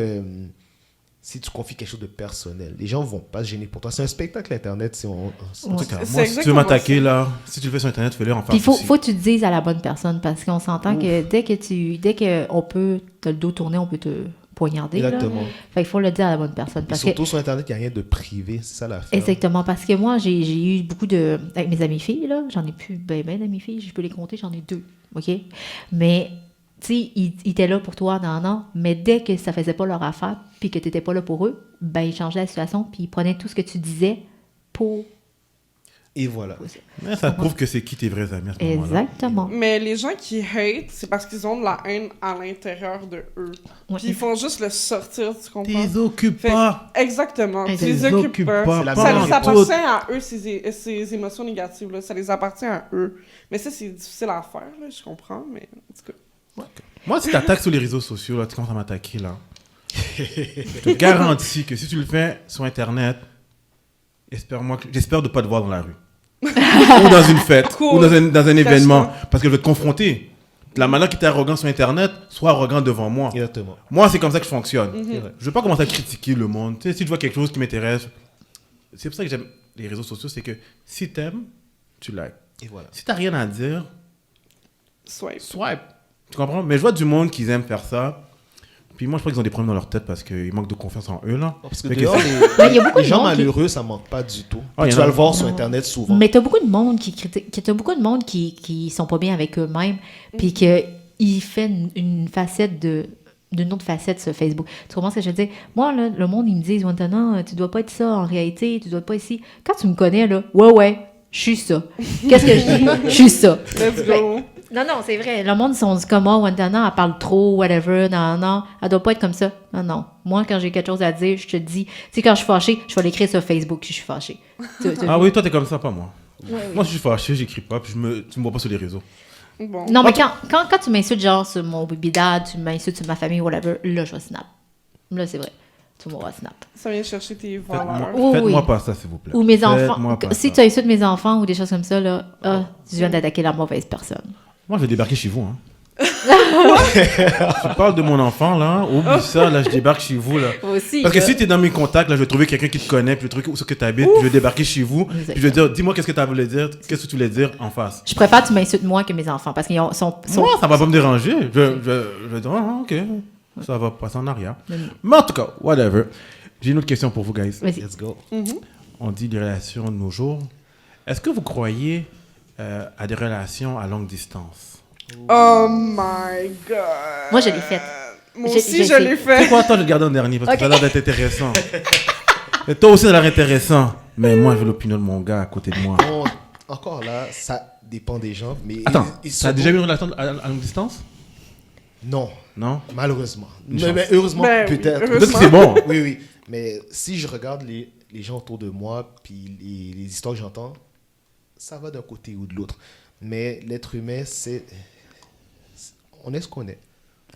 si tu confies quelque chose de personnel. Les gens vont pas se gêner pour toi. C'est un spectacle, Internet. En tout cas, C'est moi, si tu exactement veux m'attaquer, ça. là, si tu le fais sur Internet, fais-le en face Puis il faut aussi. que tu te dises à la bonne personne, parce qu'on s'entend que dès qu'on peut te le dos tourner, on peut te poignarder. Là. Exactement. Fait qu'il faut le dire à la bonne personne. Et Parce surtout, sur Internet, il n'y a rien de privé. C'est ça l'affaire. Exactement, parce que moi, j'ai eu beaucoup de... Avec mes amies filles, là, j'en ai plus ben d'amis filles, je peux les compter, j'en ai 2, OK? Mais, tu sais, ils étaient là pour toi, non, mais dès que ça faisait pas leur affaire, puis que tu n'étais pas là pour eux, ben ils changeaient la situation, puis ils prenaient tout ce que tu disais pour... Et voilà. Mais ça prouve que c'est qui tes vrais amis à ce moment-là. Exactement. Mais les gens qui hate, c'est parce qu'ils ont de la haine à l'intérieur de eux. Ouais. Puis ils font juste le sortir, tu comprends? T'es occupes Fait- pas. Exactement. T'es Tu les occupes pas. C'est la Ça même les chose. appartient à eux, ces émotions négatives. Là. Ça les appartient à eux. Mais ça, c'est difficile à faire, là, je comprends. Mais en tout cas. Moi, si t'attaques sur les réseaux sociaux, là, tu commences à m'attaquer, là. Je te garantis que si tu le fais sur Internet, j'espère de pas te voir dans la rue. Ou dans une fête, Cool. ou dans un événement. Cache-toi. Parce que je vais te confronter. La manière qui t'es arrogant sur Internet, sois arrogant devant moi. Exactement. Moi, c'est comme ça que je fonctionne. C'est vrai. Je veux pas commencer à critiquer le monde. Tu sais, si je vois quelque chose qui m'intéresse, c'est pour ça que j'aime les réseaux sociaux, c'est que si t'aimes, tu likes. Et voilà. Si t'as rien à dire, Swipe. swipe. Tu comprends? Mais je vois du monde qui aiment faire ça. Puis moi, je crois qu'ils ont des problèmes dans leur tête parce qu'ils manquent de confiance en eux, là. Parce que Fait que dehors, Mais il y a beaucoup les de gens monde qui- malheureux, ça manque pas du tout. Ah, il y Tu en a- vas le voir sur Non. Internet souvent. Mais t'as beaucoup de monde qui critique, t'as beaucoup de monde qui sont pas bien avec eux-mêmes, puis qu'ils fait une facette d'une autre facette sur Facebook. Tu comprends ce que je veux dire? Moi, là, le monde, ils me disent, maintenant, tu dois pas être ça en réalité, tu dois pas être ici. Quand tu me connais, là, ouais, je suis ça. Qu'est-ce que je dis? Je suis ça. Let's go. Non, c'est vrai. Le monde, ils sont dit comme, oh, Wantana, elle parle trop, whatever. Non, elle doit pas être comme ça. Non. Moi, quand j'ai quelque chose à dire, je te dis. Tu sais, quand je suis fâchée, je vais l'écrire sur Facebook que je suis fâchée. Ah oui, toi, t'es comme ça, pas moi. Moi, si je suis fâché, j'écris pas, puis tu me vois pas sur les réseaux. Bon. Non, mais quand tu m'insultes, genre, sur mon baby dad, tu m'insultes sur ma famille, whatever, là, je vais snap. Là, c'est vrai. Tu m'auras snap. Ça vient chercher tes Faites-moi valeurs. Oh, faites-moi oui. pas ça, s'il vous plaît. Ou mes Faites-moi enfants. pas Si ça. tu insultes mes enfants ou des choses comme ça, là, tu viens d'attaquer la mauvaise personne. Moi, je vais débarquer chez vous. Hein. Tu parles de mon enfant, là. Oublie ça, là, je débarque chez vous, là. Aussi. Parce que si t'es dans mes contacts, là, je vais trouver quelqu'un qui te connaît, puis le truc où c'est que t'habites, puis je vais débarquer chez vous, puis je vais dire, dis-moi qu'est-ce que tu voulais dire, qu'est-ce que tu voulais dire en face. Je préfère que tu m'insultes moi que mes enfants parce qu'ils sont. Moi, ça va pas me déranger. Je vais dire, ah, ok, ça va passer en arrière. Mais en tout cas, whatever. J'ai une autre question pour vous, guys. Vas-y. Let's go. On dit les relations de nos jours. Est-ce que vous croyez à des relations à longue distance? Oh my God. Moi, je l'ai faite. Moi J'ai- aussi, j'ai je fait. l'ai C'est fait. quoi, toi, je le garde en dernier parce que Ok. ça a l'air d'être intéressant. Et toi aussi, ça a l'air intéressant. Mais moi, je veux l'opinion de mon gars à côté de moi. Bon, encore là, ça dépend des gens. Mais Attends, ils ça a sont- déjà eu une relation à longue distance? Non, Non? malheureusement. Une chance. Mais heureusement, Ben oui, peut-être. heureusement. Peut-être que c'est bon. Oui, oui. Mais si je regarde les gens autour de moi, puis les histoires que j'entends, ça va d'un côté ou de l'autre. Mais l'être humain, on est ce qu'on est.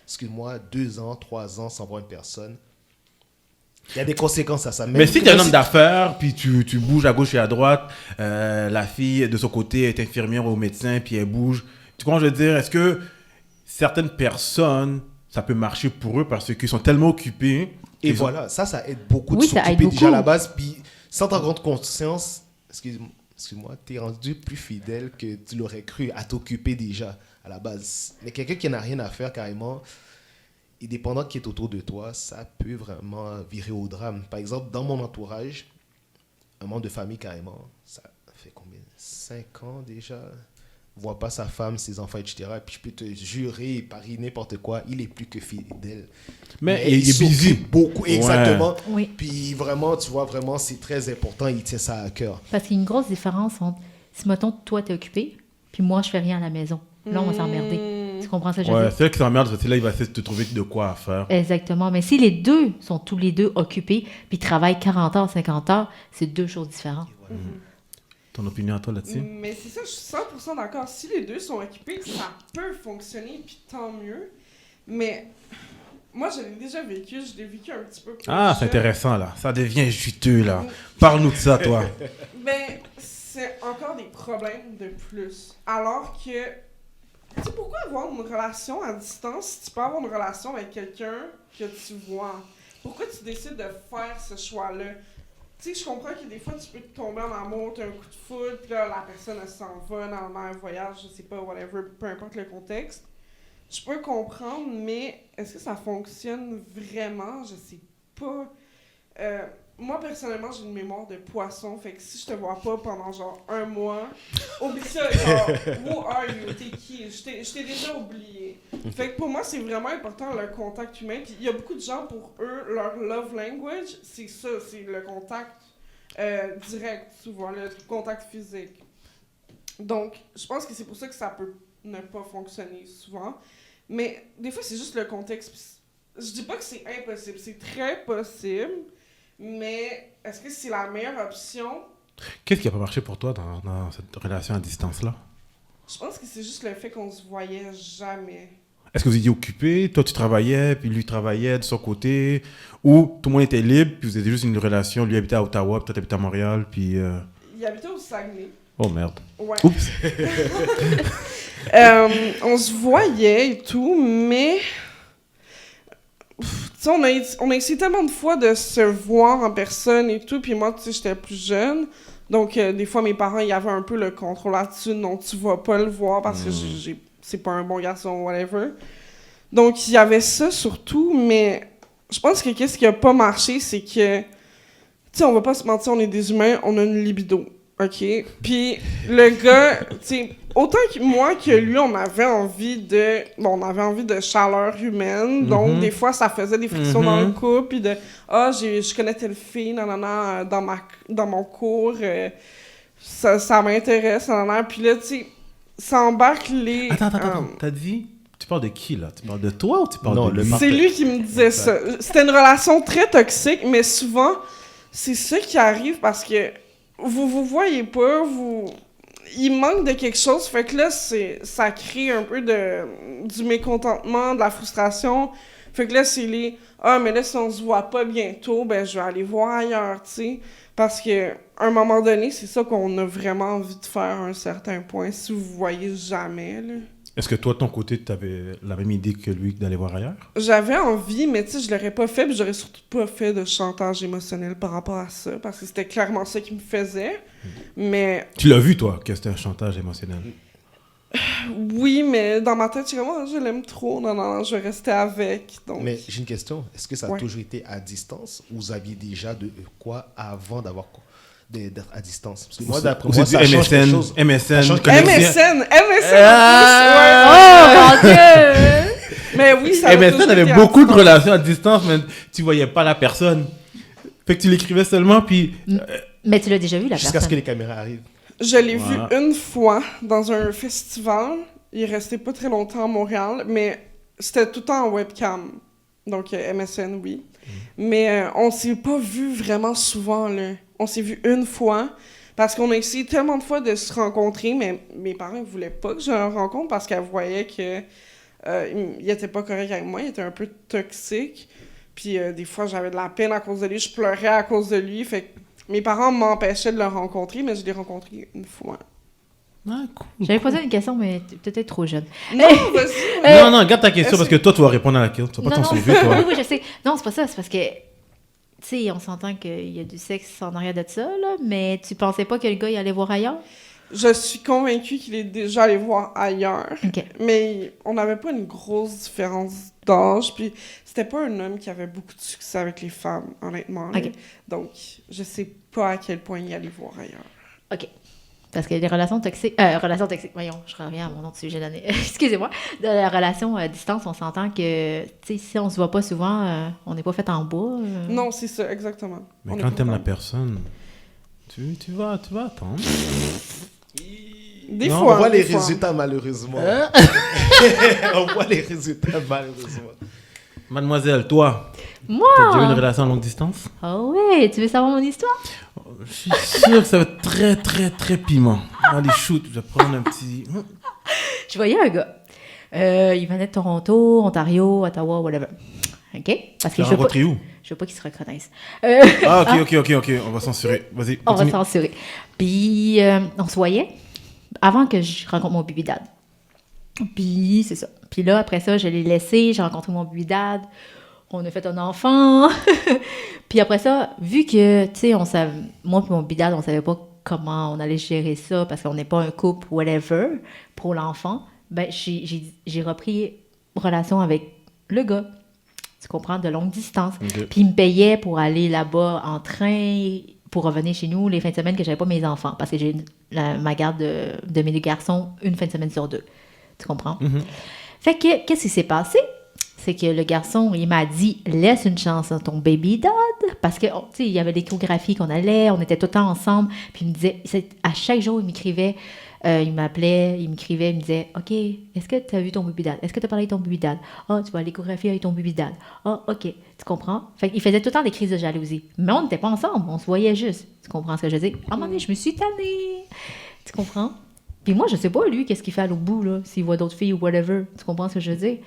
Excuse-moi, 2 ans, 3 ans sans voir une personne, il y a des conséquences à ça. Mais si tu es un même homme d'affaires, puis tu bouges à gauche et à droite, la fille de son côté est infirmière ou médecin, puis elle bouge. Tu comprends, je veux dire, est-ce que certaines personnes, ça peut marcher pour eux parce qu'ils sont tellement occupés. Et qu'ils ont- voilà, ça aide beaucoup Oui, de ça aide s'occuper déjà à beaucoup. la base. Puis sans t'en rendre conscience, excuse-moi, t'es rendu plus fidèle que tu l'aurais cru à t'occuper déjà à la base. Mais quelqu'un qui n'a rien à faire carrément, et dépendant qui est autour de toi, ça peut vraiment virer au drame. Par exemple, dans mon entourage, un membre de famille carrément, ça fait combien? 5 ans déjà, voit pas sa femme, ses enfants, etc. Et puis je peux te jurer, parier n'importe quoi, il est plus que fidèle. Mais il est s'occupe busy. beaucoup, Ouais. exactement. Oui. Puis vraiment, tu vois, vraiment, c'est très important, il tient ça à cœur. Parce qu'il y a une grosse différence entre si, mettons, toi, t'es occupé, puis moi, je fais rien à la maison. Là, on va s'emmerder. Tu comprends ça, je veux Ouais, dire? c'est là qui s'emmerde, c'est là il va essayer de te trouver de quoi à faire. Exactement. Mais si les deux sont tous les deux occupés, puis travaillent 40 heures, 50 heures, c'est deux choses différentes. Ton opinion à toi là-dessus? Mais c'est ça, je suis 100% d'accord. Si les deux sont occupés, ça peut fonctionner, puis tant mieux. Mais moi, je l'ai déjà vécu, je l'ai vécu un petit peu plus Ah, c'est jeune. intéressant là. Ça devient juteux là. Parle-nous de ça, toi. Ben, c'est encore des problèmes de plus. Alors que, tu sais, pourquoi avoir une relation à distance si tu peux avoir une relation avec quelqu'un que tu vois? Pourquoi tu décides de faire ce choix-là? Tu sais, je comprends que des fois, tu peux tomber en amour, t'as un coup de foudre, puis là, la personne, elle s'en va dans un voyage, je sais pas, whatever, peu importe le contexte. Je peux comprendre, mais est-ce que ça fonctionne vraiment? Je sais pas. Moi, personnellement, j'ai une mémoire de poisson, fait que si je te vois pas pendant genre 1 mois, oublie ça, genre, who are you? T'es qui? Je t'ai déjà oublié. Fait que pour moi, c'est vraiment important le contact humain. Puis il y a beaucoup de gens, pour eux, leur love language, c'est ça, c'est le contact direct, souvent, le contact physique. Donc, je pense que c'est pour ça que ça peut ne pas fonctionner souvent. Mais des fois, c'est juste le contexte. Puis je dis pas que c'est impossible, c'est très possible. Mais est-ce que c'est la meilleure option? Qu'est-ce qui a pas marché pour toi dans cette relation à distance là? Je pense que c'est juste le fait qu'on se voyait jamais. Est-ce que vous étiez occupés? Toi, tu travaillais, puis lui travaillait de son côté? Ou tout le monde était libre, puis vous étiez juste une relation, lui habitait à Ottawa, puis toi, t'habitais à Montréal, puis... Il habitait au Saguenay. Oh merde. Ouais. Oups! On se voyait et tout, mais... Tu sais, on a essayé tellement de fois de se voir en personne et tout, puis moi, tu sais, j'étais plus jeune. Donc, des fois, mes parents, ils avaient un peu le contrôle là-dessus. Non, tu vas pas le voir parce que c'est pas un bon garçon, whatever. Donc, il y avait ça surtout, mais je pense que qu'est-ce qui a pas marché, c'est que... Tu sais, on va pas se mentir, on est des humains, on a une libido. OK? Puis le gars, tu sais, autant que moi que lui, on avait envie de... Bon, on avait envie de chaleur humaine. Donc, des fois, ça faisait des frictions dans le couple. Puis de... Ah, je connais telle fille, nanana, dans mon cours. Ça m'intéresse, nanana. Puis là, tu sais, ça embarque les... Attends. T'as dit... Tu parles de qui, là? Tu parles de toi ou tu parles Non, de le lui? C'est lui qui me disait ça. C'était une relation très toxique, mais souvent, c'est ça qui arrive parce que vous voyez pas, il manque de quelque chose, fait que là, ça crée un peu du mécontentement, de la frustration. Fait que là, c'est ah, mais là, si on se voit pas bientôt, ben, je vais aller voir ailleurs, tu sais. Parce que, à un moment donné, c'est ça qu'on a vraiment envie de faire à un certain point, si vous voyez jamais, là. Est-ce que toi, de ton côté, tu avais la même idée que lui d'aller voir ailleurs? J'avais envie, mais tu sais, je l'aurais pas fait, puis j'aurais surtout pas fait de chantage émotionnel par rapport à ça, parce que c'était clairement ça qui me faisait. Mais Tu l'as vu, toi, que c'était un chantage émotionnel? oui, mais dans ma tête, je suis comme, oh, je l'aime trop, non, je vais rester avec. Donc, Mais j'ai une question. Est-ce que ça a Ouais. toujours été à distance ou vous aviez déjà de quoi avant d'avoir d'être à distance. Parce que Ou moi, c'est- d'après ou moi, c'est ça du change quelque MSN, chose. MSN, Ça change- connexion. MSN Oh, mon Dieu! en plus, ouais. Mais oui, ça a MSN toujours avait été à beaucoup de distance. relations à distance, mais tu voyais pas la personne. Fait que tu l'écrivais seulement, puis... Mais tu l'as déjà vu, la Jusqu'à ce que personne. les caméras arrivent. Je l'ai vu Voilà. une fois dans un festival. Il restait pas très longtemps à Montréal, mais c'était tout le temps en webcam. Donc MSN, oui. Mais on s'est pas vu vraiment souvent, là. On s'est vu une fois. Parce qu'on a essayé tellement de fois de se rencontrer, mais mes parents voulaient pas que je le rencontre parce qu'elles voyaient que il était pas correct avec moi, il était un peu toxique. Puis des fois, j'avais de la peine à cause de lui, je pleurais à cause de lui. Fait que mes parents m'empêchaient de le rencontrer, mais je l'ai rencontré une fois. Ah, cool. J'avais posé une question, mais t'es peut-être trop jeune. Non, vas-y. Non, garde ta question, parce que toi, tu vas répondre à la question. Tu vas pas t'en sauver, oui, toi. oui, je sais. Non, c'est pas ça. C'est parce que, tu sais, on s'entend qu'il y a du sexe en arrière de ça, là, mais tu pensais pas que le gars, il allait voir ailleurs? Je suis convaincue qu'il est déjà allé voir ailleurs. OK. Mais on n'avait pas une grosse différence d'âge. Puis c'était pas un homme qui avait beaucoup de succès avec les femmes, honnêtement. là. OK. Donc, je sais pas à quel point il allait voir ailleurs. OK. Parce que les relations toxiques... voyons, je reviens à mon autre sujet d'année. Excusez-moi. De la relation à distance, on s'entend que, tu sais, si on se voit pas souvent, on n'est pas fait en bois. Non, c'est ça, exactement. Mais On est quand pas t'aimes la fan. personne, tu vas attendre. Des Non, fois. On voit des les fois. résultats, malheureusement. On voit les résultats, malheureusement. Mademoiselle, toi, Moi? t'as déjà eu une relation à longue distance? Ah ouais, tu veux savoir mon histoire? Je suis sûr que ça va être très, très, très piment. Allez, shoot, je vais prendre un petit... Je voyais un gars. Il venait de Toronto, Ontario, Ottawa, whatever. OK? Parce Tu que l'as rencontré où? je veux pas qu'il se reconnaisse. Ah, ok, on va censurer. Vas-y, On va continue. censurer. Puis, on se voyait avant que je rencontre mon baby dad. Puis, c'est ça. Puis là, après ça, je l'ai laissé, j'ai rencontré mon baby dad. On a fait un enfant. Puis après ça, vu que, tu sais, moi et mon baby dad, on savait pas comment on allait gérer ça parce qu'on n'est pas un couple, whatever, pour l'enfant, ben, j'ai repris relation avec le gars. Tu comprends, de longue distance. Ok. Puis il me payait pour aller là-bas en train, pour revenir chez nous les fins de semaine que j'avais pas mes enfants, parce que j'ai ma garde de mes deux garçons une fin de semaine sur deux. Tu comprends? Fait que, qu'est-ce qui s'est passé? C'est que le garçon, il m'a dit, laisse une chance à ton baby dad, parce que, tu sais, il y avait l'échographie qu'on allait, on était tout le temps ensemble, puis il me disait, à chaque jour, il m'écrivait, il m'appelait, il m'écrivait, il me disait, OK, est-ce que tu as vu ton baby dad? Est-ce que tu as parlé avec ton baby dad? Ah, tu vas à l'échographie avec ton baby dad. Ah, OK, tu comprends? Fait qu'il faisait tout le temps des crises de jalousie. Mais on n'était pas ensemble, on se voyait juste. Tu comprends ce que je veux dire? À un moment donné, je me suis tannée. Tu comprends? Puis moi, je sais pas, lui, qu'est-ce qu'il fait à l'autre bout, là, s'il voit d'autres filles ou whatever. Tu comprends ce que je veux dire?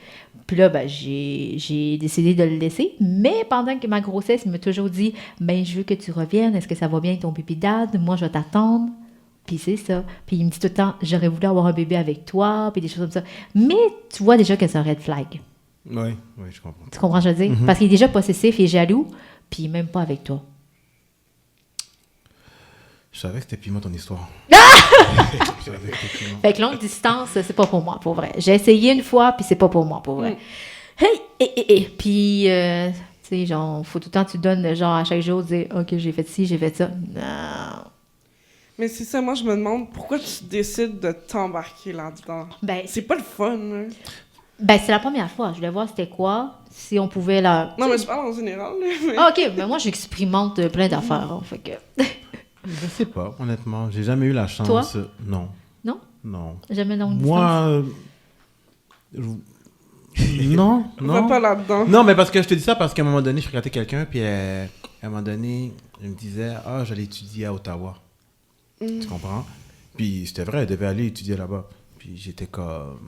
Puis là, ben, j'ai décidé de le laisser. Mais pendant que ma grossesse, il m'a toujours dit, ben, je veux que tu reviennes. Est-ce que ça va bien avec ton baby dad? Moi, je vais t'attendre. Puis c'est ça. Puis il me dit tout le temps, j'aurais voulu avoir un bébé avec toi, puis des choses comme ça. Mais tu vois déjà que c'est un red flag. Oui, je comprends. Tu comprends ce que je veux dire? Parce qu'il est déjà possessif et jaloux, puis même pas avec toi. Je savais que c'était piment ton histoire. Je savais que c'était piment. Fait que longue distance, c'est pas pour moi, pour vrai. J'ai essayé une fois, puis c'est pas pour moi, pour vrai. Hey, puis, tu sais, genre, faut tout le temps que tu donnes, genre, à chaque jour, dire, OK, j'ai fait ci, j'ai fait ça. Non. Mais c'est ça, moi, je me demande pourquoi tu décides de t'embarquer là-dedans. Ben, C'est pas le fun, là. ben, c'est la première fois. Je voulais voir c'était quoi, si on pouvait la... Non, mais je parle en général, là. mais- Ah, OK, mais moi, j'expérimente plein d'affaires, hein, fait que... Je sais pas, honnêtement. J'ai jamais eu la chance. Toi? Non. Non? Non. Jamais longue distance. Moi... Non, Va non. pas là-dedans. Non, mais parce que je te dis ça parce qu'à un moment donné, je fréquentais quelqu'un, puis à un moment donné, il me disait, ah, j'allais étudier à Ottawa. Tu comprends? Puis c'était vrai, elle devait aller étudier là-bas. Puis j'étais comme...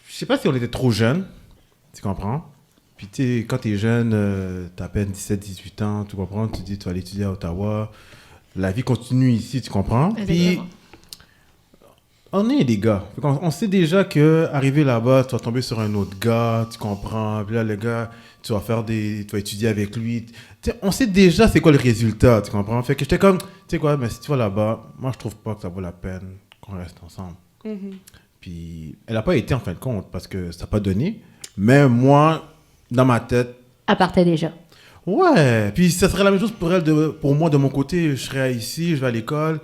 Je sais pas si on était trop jeunes, tu comprends? Puis tu sais, quand t'es jeune, t'as à peine 17-18 ans, tu comprends? Tu dis, tu vas aller étudier à Ottawa. La vie continue ici, tu comprends? Puis Exactement. on est des gars. Fait qu'on- on sait déjà que arrivé là-bas, tu vas tomber sur un autre gars, tu comprends? Puis là, le gars, tu vas étudier avec lui. Tu sais, on sait déjà c'est quoi le résultat, tu comprends? Fait que j'étais comme, tu sais quoi, mais si tu vas là-bas, moi, je trouve pas que ça vaut la peine qu'on reste ensemble. Puis, elle a pas été en fin de compte parce que ça n'a pas donné. Mais moi, dans ma tête, Elle partait déjà. Ouais, puis ça serait la même chose pour elle, pour moi de mon côté. Je serais ici, je vais à l'école,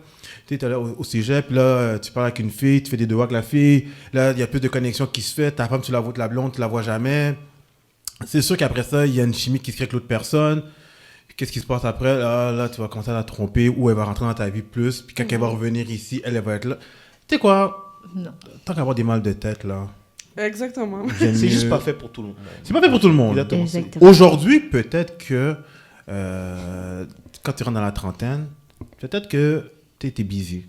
tu es là au cégep, puis là, tu parles avec une fille, tu fais des devoirs avec la fille, là, il y a plus de connexion qui se fait, ta femme, tu la vois, la blonde, tu la vois jamais. C'est sûr qu'après ça, il y a une chimie qui se crée avec l'autre personne. Qu'est-ce qui se passe après? Là, tu vas commencer à la tromper ou elle va rentrer dans ta vie plus, puis quand elle va revenir ici, elle va être là. Tu sais quoi? Non. Tant qu'avoir des mal de tête, là. Exactement. j'aime C'est mieux- juste pas fait pour tout le monde. C'est pas fait pour tout le monde. Exactement. Exactement. Aujourd'hui, peut-être que quand tu rentres dans la trentaine, peut-être que tu es busy.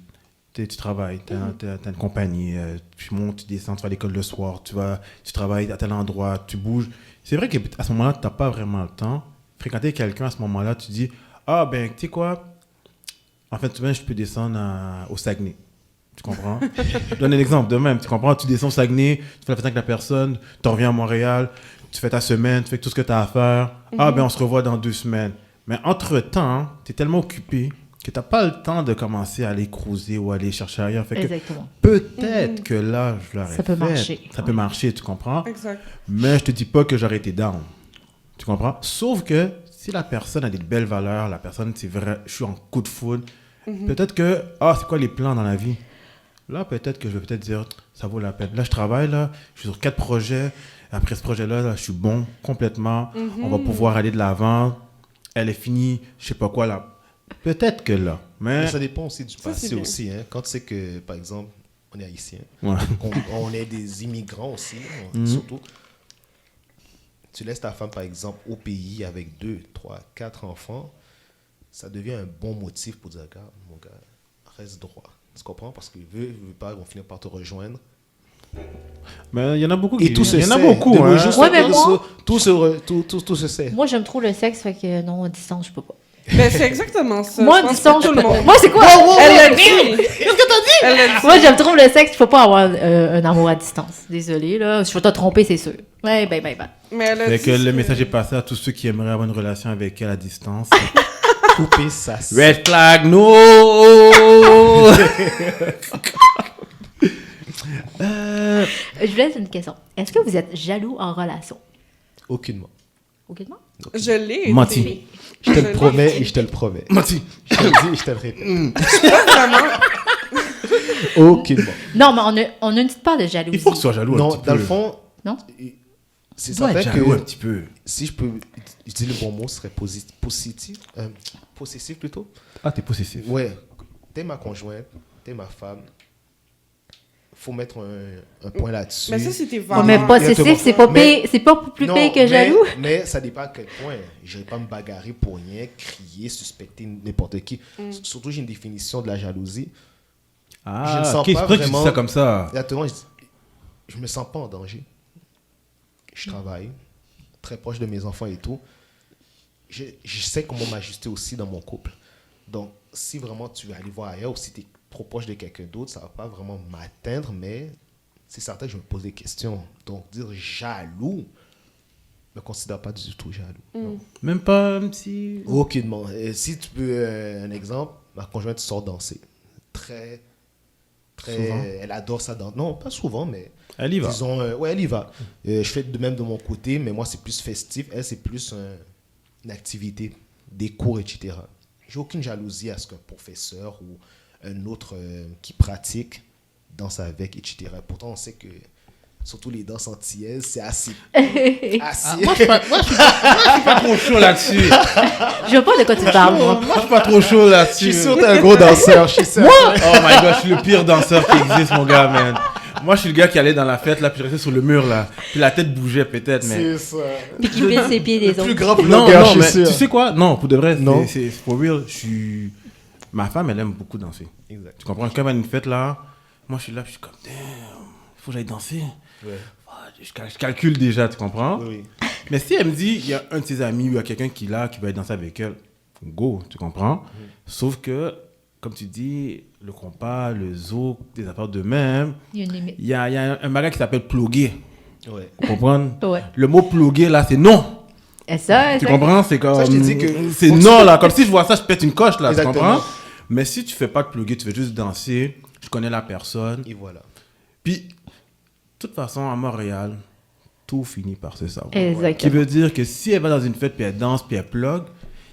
Tu travailles, tu as une compagnie, tu montes, tu descends, tu vas à l'école le soir, tu travailles à tel endroit, tu bouges. C'est vrai qu'à ce moment-là, tu n'as pas vraiment le temps. Fréquenter quelqu'un à ce moment-là, tu dis, ah ben, tu sais quoi, en fait, je peux descendre au Saguenay. Tu comprends? Je donne un exemple de même. Tu comprends? Tu descends au Saguenay, tu fais la fête avec la personne, tu reviens à Montréal, tu fais ta semaine, tu fais tout ce que tu as à faire. Ah, ben, on se revoit dans 2 semaines. Mais entre-temps, tu es tellement occupé que tu n'as pas le temps de commencer à aller cruiser ou aller chercher ailleurs. Fait que Exactement. peut-être que là, je l'aurais Ça peut fait. marcher. Ça peut marcher, tu comprends? Exact. Mais je te dis pas que j'aurais été down. Tu comprends? Sauf que si la personne a des belles valeurs, la personne, c'est vrai, je suis en coup de foudre, peut-être que, c'est quoi les plans dans la vie? Là, peut-être que je vais peut-être dire, ça vaut la peine. Là, je travaille, là, je suis sur 4 projets. Après ce projet-là, là, je suis bon complètement. On va pouvoir aller de l'avant. Elle est finie, je sais pas quoi, là. Peut-être que là. Mais Mais ça dépend aussi du Ça, c'est passé bien. aussi. Hein. Quand tu sais que, par exemple, on est haïtien, ouais. on est des immigrants aussi, Mhm. surtout. Tu laisses ta femme, par exemple, au pays avec 2, 3, 4 enfants, ça devient un bon motif pour dire, regarde, mon gars, reste droit. Tu comprends? Parce qu'ils veulent pas, ils vont finir par te rejoindre. Mais il y en a beaucoup Et tout se il y en a sait. beaucoup, De nos hein. jours, Ouais, sur mais les moi- réseaux, tout se sait. Moi, j'aime trop le sexe, fait que non, à distance, je peux pas. Mais c'est exactement ça. Moi, Je à pense distance, que je tout peux le pas. monde. Moi, c'est quoi? Elle l'a dit. Qu'est-ce que t'as dit? Elle l'a dit. Moi, j'aime trop le sexe, il faut pas avoir un amour à distance. Désolée, là. Je vais te tromper, c'est sûr. Ouais, ben. Mais elle a Fait dit que le message est passé à tous ceux qui aimeraient avoir une relation avec elle à distance. Couper ça. Red flag, no! Je vous laisse une question. Est-ce que vous êtes jaloux en relation? Aucunement. Aucunement? Je l'ai. Menti. été. Je te Je le l'ai promets été. et je te le promets. Mati. Je te le dis et je te le répète. Vraiment. Aucunement. Non, mais on a une petite part de jalousie. Il faut que tu sois jaloux un Non, petit peu. dans le fond, Non? c'est Tu dois être certain jaloux un que petit peu. si je peux utiliser le bon mot, ce serait positif, possessif plutôt. Ah, t'es possessif. Ouais, t'es ma conjointe, t'es ma femme. Faut mettre un point là-dessus. Mais ça, c'était Ouais, vraiment. mais possessif, Exactement. c'est pas Mais- pire, c'est pas plus Non, pire que jaloux. Mais ça dépend à quel point. Je vais pas me bagarrer pour rien, crier, suspecter n'importe qui. Surtout, j'ai une définition de la jalousie. Ah, Je ne sens ok, c'est pas pour ça que tu dis vraiment- ça comme ça. Exactement, je me sens pas en danger. Je travaille, très proche de mes enfants et tout. Je sais comment m'ajuster aussi dans mon couple. Donc, si vraiment tu veux aller voir ailleurs ou si tu es trop proche de quelqu'un d'autre, ça va pas vraiment m'atteindre, mais c'est certain que je me pose des questions. Donc, dire jaloux, je me considère pas du tout jaloux. Non. Même pas un petit. Aucunement. Et si tu peux, un exemple, ma conjointe sort danser. Très, Souvent? elle adore ça danser. Non, pas souvent, mais Elle y va. disons, ouais, elle y va. Je fais de même de mon côté, mais moi, c'est plus festif. Elle, c'est plus une activité, des cours, etc. J'ai aucune jalousie à ce qu'un professeur ou un autre qui pratique danse avec, etc. Pourtant, on sait que, surtout les danses antillaises, c'est assez... Moi, je suis pas trop chaud là-dessus. Je vois pas de quoi tu parles, moi. Moi, je suis pas trop chaud Je là-dessus. suis sûr que t'es un gros danseur, je suis sûr. Oh my god, je suis le pire danseur qui existe, mon gars, man. Moi, je suis le gars qui allait dans la fête, là, puis je restais sur le mur, là. Puis la tête bougeait, peut-être, mais. C'est ça. Puis qui pisse ses pieds des Le plus autres. grand Non, blogueur, non, je mais suis tu sûr. sais quoi? Non, pour de vrai, Non. c'est for real. Je suis. Ma femme, elle aime beaucoup danser. Exact. Tu comprends? Quand il y a une fête, là, moi, je suis là, puis je suis comme, damn, faut que j'aille danser. Ouais. Ah, je calcule déjà, tu comprends? Oui, oui. Mais si elle me dit, il y a un de ses amis ou il y a quelqu'un qui est là, qui va danser avec elle, go, tu comprends? Sauf que, comme tu dis, le compas, le zouk, des affaires de même, Il y a une limite. il y a un bagage qui s'appelle pluguer. Ouais. Tu comprends? Ouais. Le mot pluguer, là, c'est non. Et ça, Tu ça- comprends? C'est comme. Ça, je te dis que- C'est faut que non, tu- là. Comme si je vois ça, je pète une coche, là. Exactement. Tu comprends? Mais si tu fais pas de pluguer, tu veux juste danser, je connais la personne. Et voilà. Puis, de toute façon, à Montréal, tout finit par se savoir. Exactement. Qui veut dire que si elle va dans une fête, puis elle danse, puis elle plug,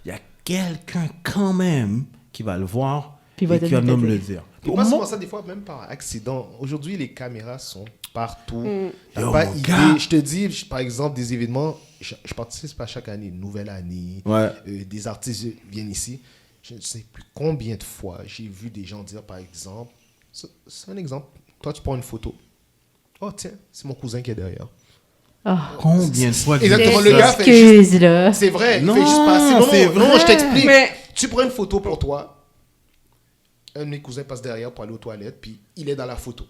il y a quelqu'un quand même qui va le voir Puis va et qui va donner nous le le dire. Puis Au pas moment- seulement ça, des fois, même par accident. Aujourd'hui, les caméras sont partout. T'as Yo, pas mon idée. gars. Je te dis, par exemple, des événements, je participe à chaque année, nouvelle année, Ouais. des artistes viennent ici. Je ne sais plus combien de fois j'ai vu des gens dire, par exemple, c'est un exemple, toi tu prends une photo. Oh tiens, c'est mon cousin qui est derrière. Combien de fois que Exactement, j'ai le dit gars ça? fait juste- Excuse, là. C'est vrai, Non, il fait juste passer. Non, c'est non, non, vrai. je t'explique. Mais- Tu prends une photo pour toi, un de mes cousins passe derrière pour aller aux toilettes, puis il est dans la photo.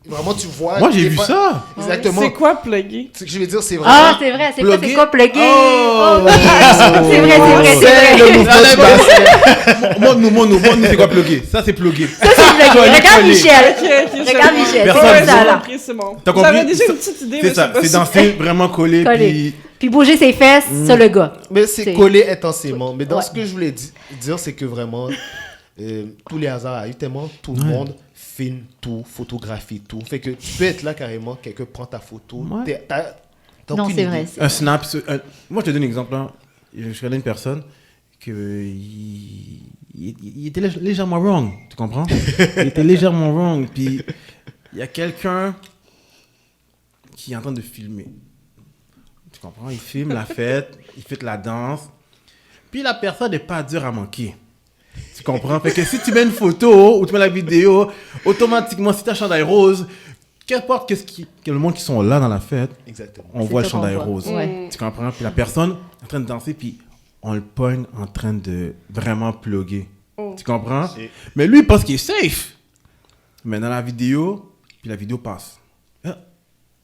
Vraiment, tu vois. Moi, j'ai des vu fois- ça. Exactement. C'est quoi plugger? Ce que je veux dire, c'est vraiment. Ah, c'est vrai. C'est quoi, Plugger? c'est quoi plugger? Oh! Oh, oui. C'est vrai, c'est le vrai. mouvement du basket. Montre-nous, c'est quoi plugger? Ça, c'est plugger. Ça, c'est plugger. Regarde Michel. Ok, Regarde Michel. Personne C'est dit ça, J'ai là. compris, c'est bon. T'as compris? J'avais déjà Ça- une petite idée, C'est mais ça, pas c'est sûr. danser vraiment collé, Collé. puis... Puis bouger ses fesses, ça, le gars. Mais c'est C'est- collé intensément. Mais dans Ouais. ce que je voulais dire, c'est que vraiment, tous les hasards arrivent tellement, tout le monde filme tout, photographie tout. Fait que tu peux être là carrément, quelqu'un prend ta photo. Ouais. T'as Non, aucune c'est idée. vrai. Un snap. Moi, je te donne un exemple. Hein. Je connais une personne que il était légèrement wrong. Tu comprends? Il était légèrement wrong. Puis il y a quelqu'un qui est en train de filmer. Tu comprends? Il filme la fête, il fait la danse. Puis la personne n'est pas dure à manquer. Tu comprends? Fait que si tu mets une photo ou tu mets la vidéo, automatiquement, si tu as un chandail rose, qu'importe que le monde qui sont là dans la fête, Exactement. on C'est voit le ça qu'on chandail voit. rose. Ouais. Tu comprends? Puis la personne en train de danser, puis on le pogne en train de vraiment plugger. Oh. Tu comprends? C'est- Mais lui, il pense qu'il est safe. Mais dans la vidéo, puis la vidéo passe. Ah,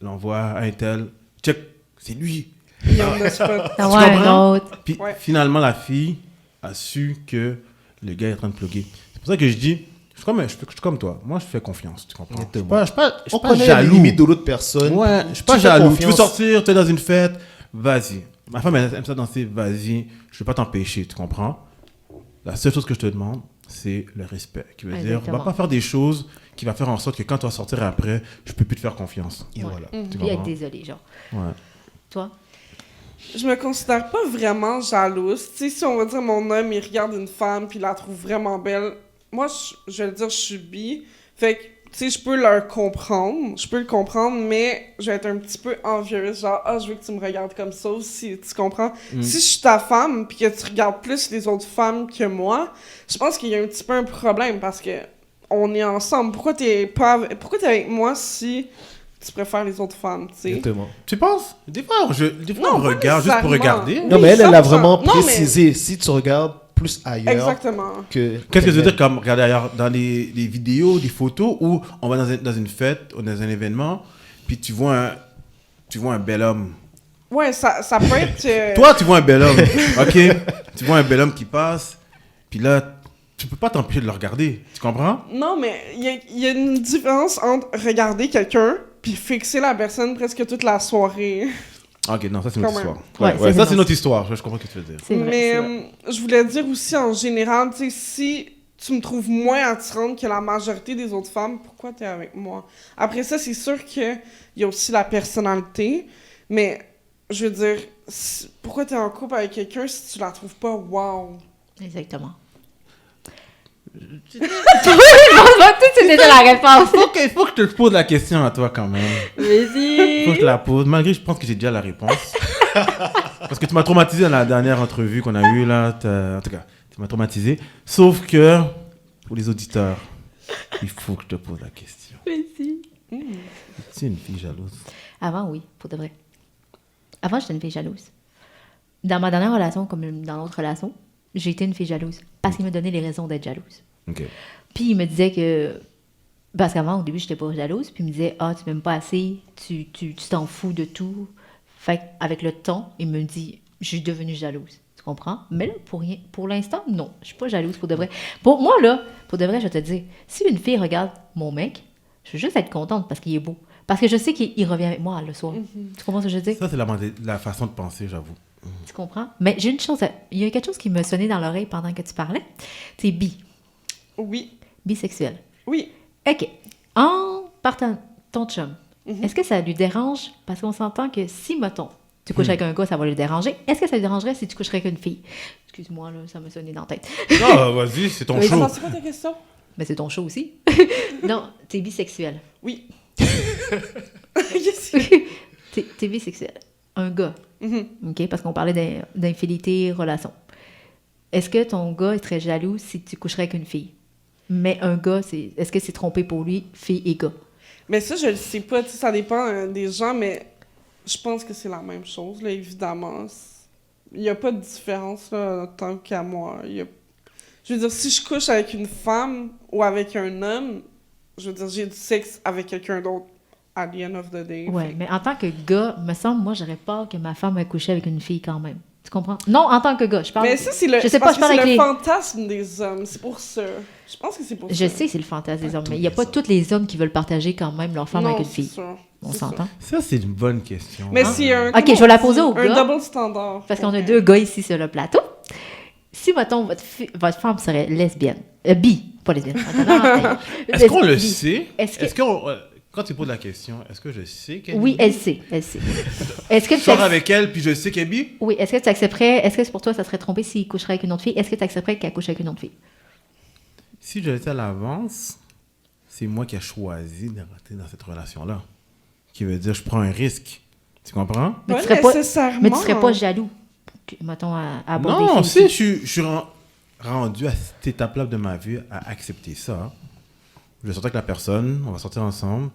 l'envoie à un tel. Check, c'est lui. Il y en a spot. T'en vois un comprends? autre. Puis Ouais. finalement, la fille a su que le gars est en train de plugger. C'est pour ça que je dis, je suis comme toi. Moi, je fais confiance. Tu comprends? Je suis pas, je suis On pas connaît les jaloux. limites de l'autre personne. Ouais, je suis Tu pas fais jaloux. Tu veux confiance. sortir, tu es dans une fête, vas-y. Ma femme, elle aime ça danser, vas-y. Je vais pas t'empêcher, tu comprends? La seule chose que je te demande, c'est le respect. Qui veut dire, on Exactement. va pas faire des choses qui va faire en sorte que quand tu vas sortir après, je peux plus te faire confiance. Et Ouais. voilà. Tu Puis être comprends? désolé, genre. Ouais. Toi? Je me considère pas vraiment jalouse. Tu sais, si on va dire mon homme, il regarde une femme puis il la trouve vraiment belle. Moi, je vais le dire, je suis bi. Fait que, tu sais, je peux le comprendre, mais je vais être un petit peu envieuse. Genre, ah, je veux que tu me regardes comme ça aussi, tu comprends? Si je suis ta femme puis que tu regardes plus les autres femmes que moi, je pense qu'il y a un petit peu un problème parce que on est ensemble. Pourquoi t'es avec moi si tu préfères les autres femmes, tu sais? Exactement. Tu penses? Des fois, on Non, pas regarde juste pour nécessairement. regarder. Oui, Non, mais elle a 100%. vraiment Non, mais- précisé. Si tu regardes plus ailleurs Exactement. que. Qu'est-ce que je veux dire comme, regarde ailleurs, dans les vidéos, des photos où on va dans une fête ou dans un événement, puis tu vois un bel homme. Ouais, ça peut être... Toi, tu vois un bel homme, ok? Tu vois un bel homme qui passe, puis là, tu peux pas t'empêcher de le regarder. Tu comprends? Non, mais il y a une différence entre regarder quelqu'un puis fixer la personne presque toute la soirée. Ok, non, ça c'est notre Quand même. histoire. Ouais, Ouais, ça, ça c'est c'est notre histoire. Je comprends ce que tu veux dire. C'est vrai. Mais c'est vrai. je voulais dire aussi en général, tu sais, si tu me trouves moins attirante que la majorité des autres femmes, pourquoi t'es avec moi? Après ça, c'est sûr qu'il y a aussi la personnalité, mais je veux dire, pourquoi t'es en couple avec quelqu'un si tu la trouves pas wow? Exactement. Je pense que c'était la réponse. Faut que je te pose la question à toi quand même. Faut que Vas-y. je la pose, malgré que je pense que j'ai déjà la réponse. Parce que tu m'as traumatisé dans la dernière entrevue qu'on a eue là. En tout cas, tu m'as traumatisé. Sauf que, pour les auditeurs, il faut que je te pose la question. Vas-y. Es-tu une fille jalouse? Avant, oui, pour de vrai. Avant, j'étais une fille jalouse. Dans ma dernière relation, comme dans l'autre relation, j'ai été une fille jalouse. Parce qu'il me donnait les raisons d'être jalouse. Ok. Puis il me disait que... Parce qu'avant, au début, j'étais pas jalouse. Puis il me disait, ah, tu m'aimes pas assez, tu t'en fous de tout. Fait qu'avec le temps, il me dit, je suis devenue jalouse. Tu comprends? Mais là, pour l'instant, non. Je suis pas jalouse pour de vrai. Pour moi, là, pour de vrai, je vais te dire, si une fille regarde mon mec, je veux juste être contente parce qu'il est beau. Parce que je sais qu'il revient avec moi le soir. Tu comprends ce que je veux dire? Ça, c'est la façon de penser, j'avoue. Tu comprends? Mais j'ai une chose. Il y a quelque chose qui me sonnait dans l'oreille pendant que tu parlais. C'est Oui, bisexuel. oui. OK. En partant ton chum, est-ce que ça lui dérange? Parce qu'on s'entend que si, mettons, tu couches avec un gars, ça va lui déranger. Est-ce que ça lui dérangerait si tu coucherais avec une fille? Excuse-moi, là, ça m'a sonné dans la tête. Non, vas-y, c'est ton Oui. show. Attends, c'est quoi ta question? Mais c'est ton show aussi. Non, t'es bisexuel. Oui. T'es bisexuel. Un gars. Mhm. OK? Parce qu'on parlait d'infidélité, relation. Est-ce que ton gars est très jaloux si tu coucherais avec une fille? Mais un gars, est-ce que c'est trompé pour lui, fille et gars? Mais ça, je le sais pas. Tu sais, ça dépend des gens, mais je pense que c'est la même chose, là, évidemment. Il n'y a pas de différence, là, tant qu'à moi. Je veux dire, si je couche avec une femme ou avec un homme, je veux dire, j'ai du sexe avec quelqu'un d'autre at the end of the day. Ouais, mais en tant que gars, me semble, moi, j'aurais peur que ma femme ait couché avec une fille quand même. Tu comprends? Non, en tant que gars, je parle... Mais ça, c'est le, je sais pas, parce je parle que c'est avec le les... fantasme des hommes. C'est pour ça. Je pense que c'est pour ça. Je sais que c'est le fantasme des hommes, mais il n'y a tous pas les tous les hommes qui veulent partager quand même leur femme Non, avec une c'est fille. sûr. On C'est s'entend? Ça, c'est une bonne question. Mais Hein? c'est un... Ok, je vais la poser au un gars. double standard. Parce pour qu'on a vrai. 2 gars ici sur le plateau. Si, mettons, votre femme serait lesbienne, bi, pas lesbienne. Attends, Est-ce qu'on le bi. sait? Est-ce que- Est-ce qu'on... quand tu poses la question, est-ce que je sais qu'elle Oui, elle sait, elle sait. Est-ce que Je tu sors avec elle, puis je sais qu'elle est bi? Oui, est-ce que tu accepterais, est-ce que pour toi, ça serait trompé s'il coucherait avec une autre fille? Est-ce que tu accepterais qu'elle couche avec une autre fille? Si je le sais à l'avance, c'est moi qui ai choisi de rester dans cette relation-là. Qui veut dire, je prends un risque. Tu comprends? Mais Pas tu serais pas, nécessairement. mais tu serais pas jaloux, mettons, à aborder Non, des filles. si, je suis rendu à cette étape-là de ma vie à accepter ça. Je vais sortir avec la personne, on va sortir ensemble,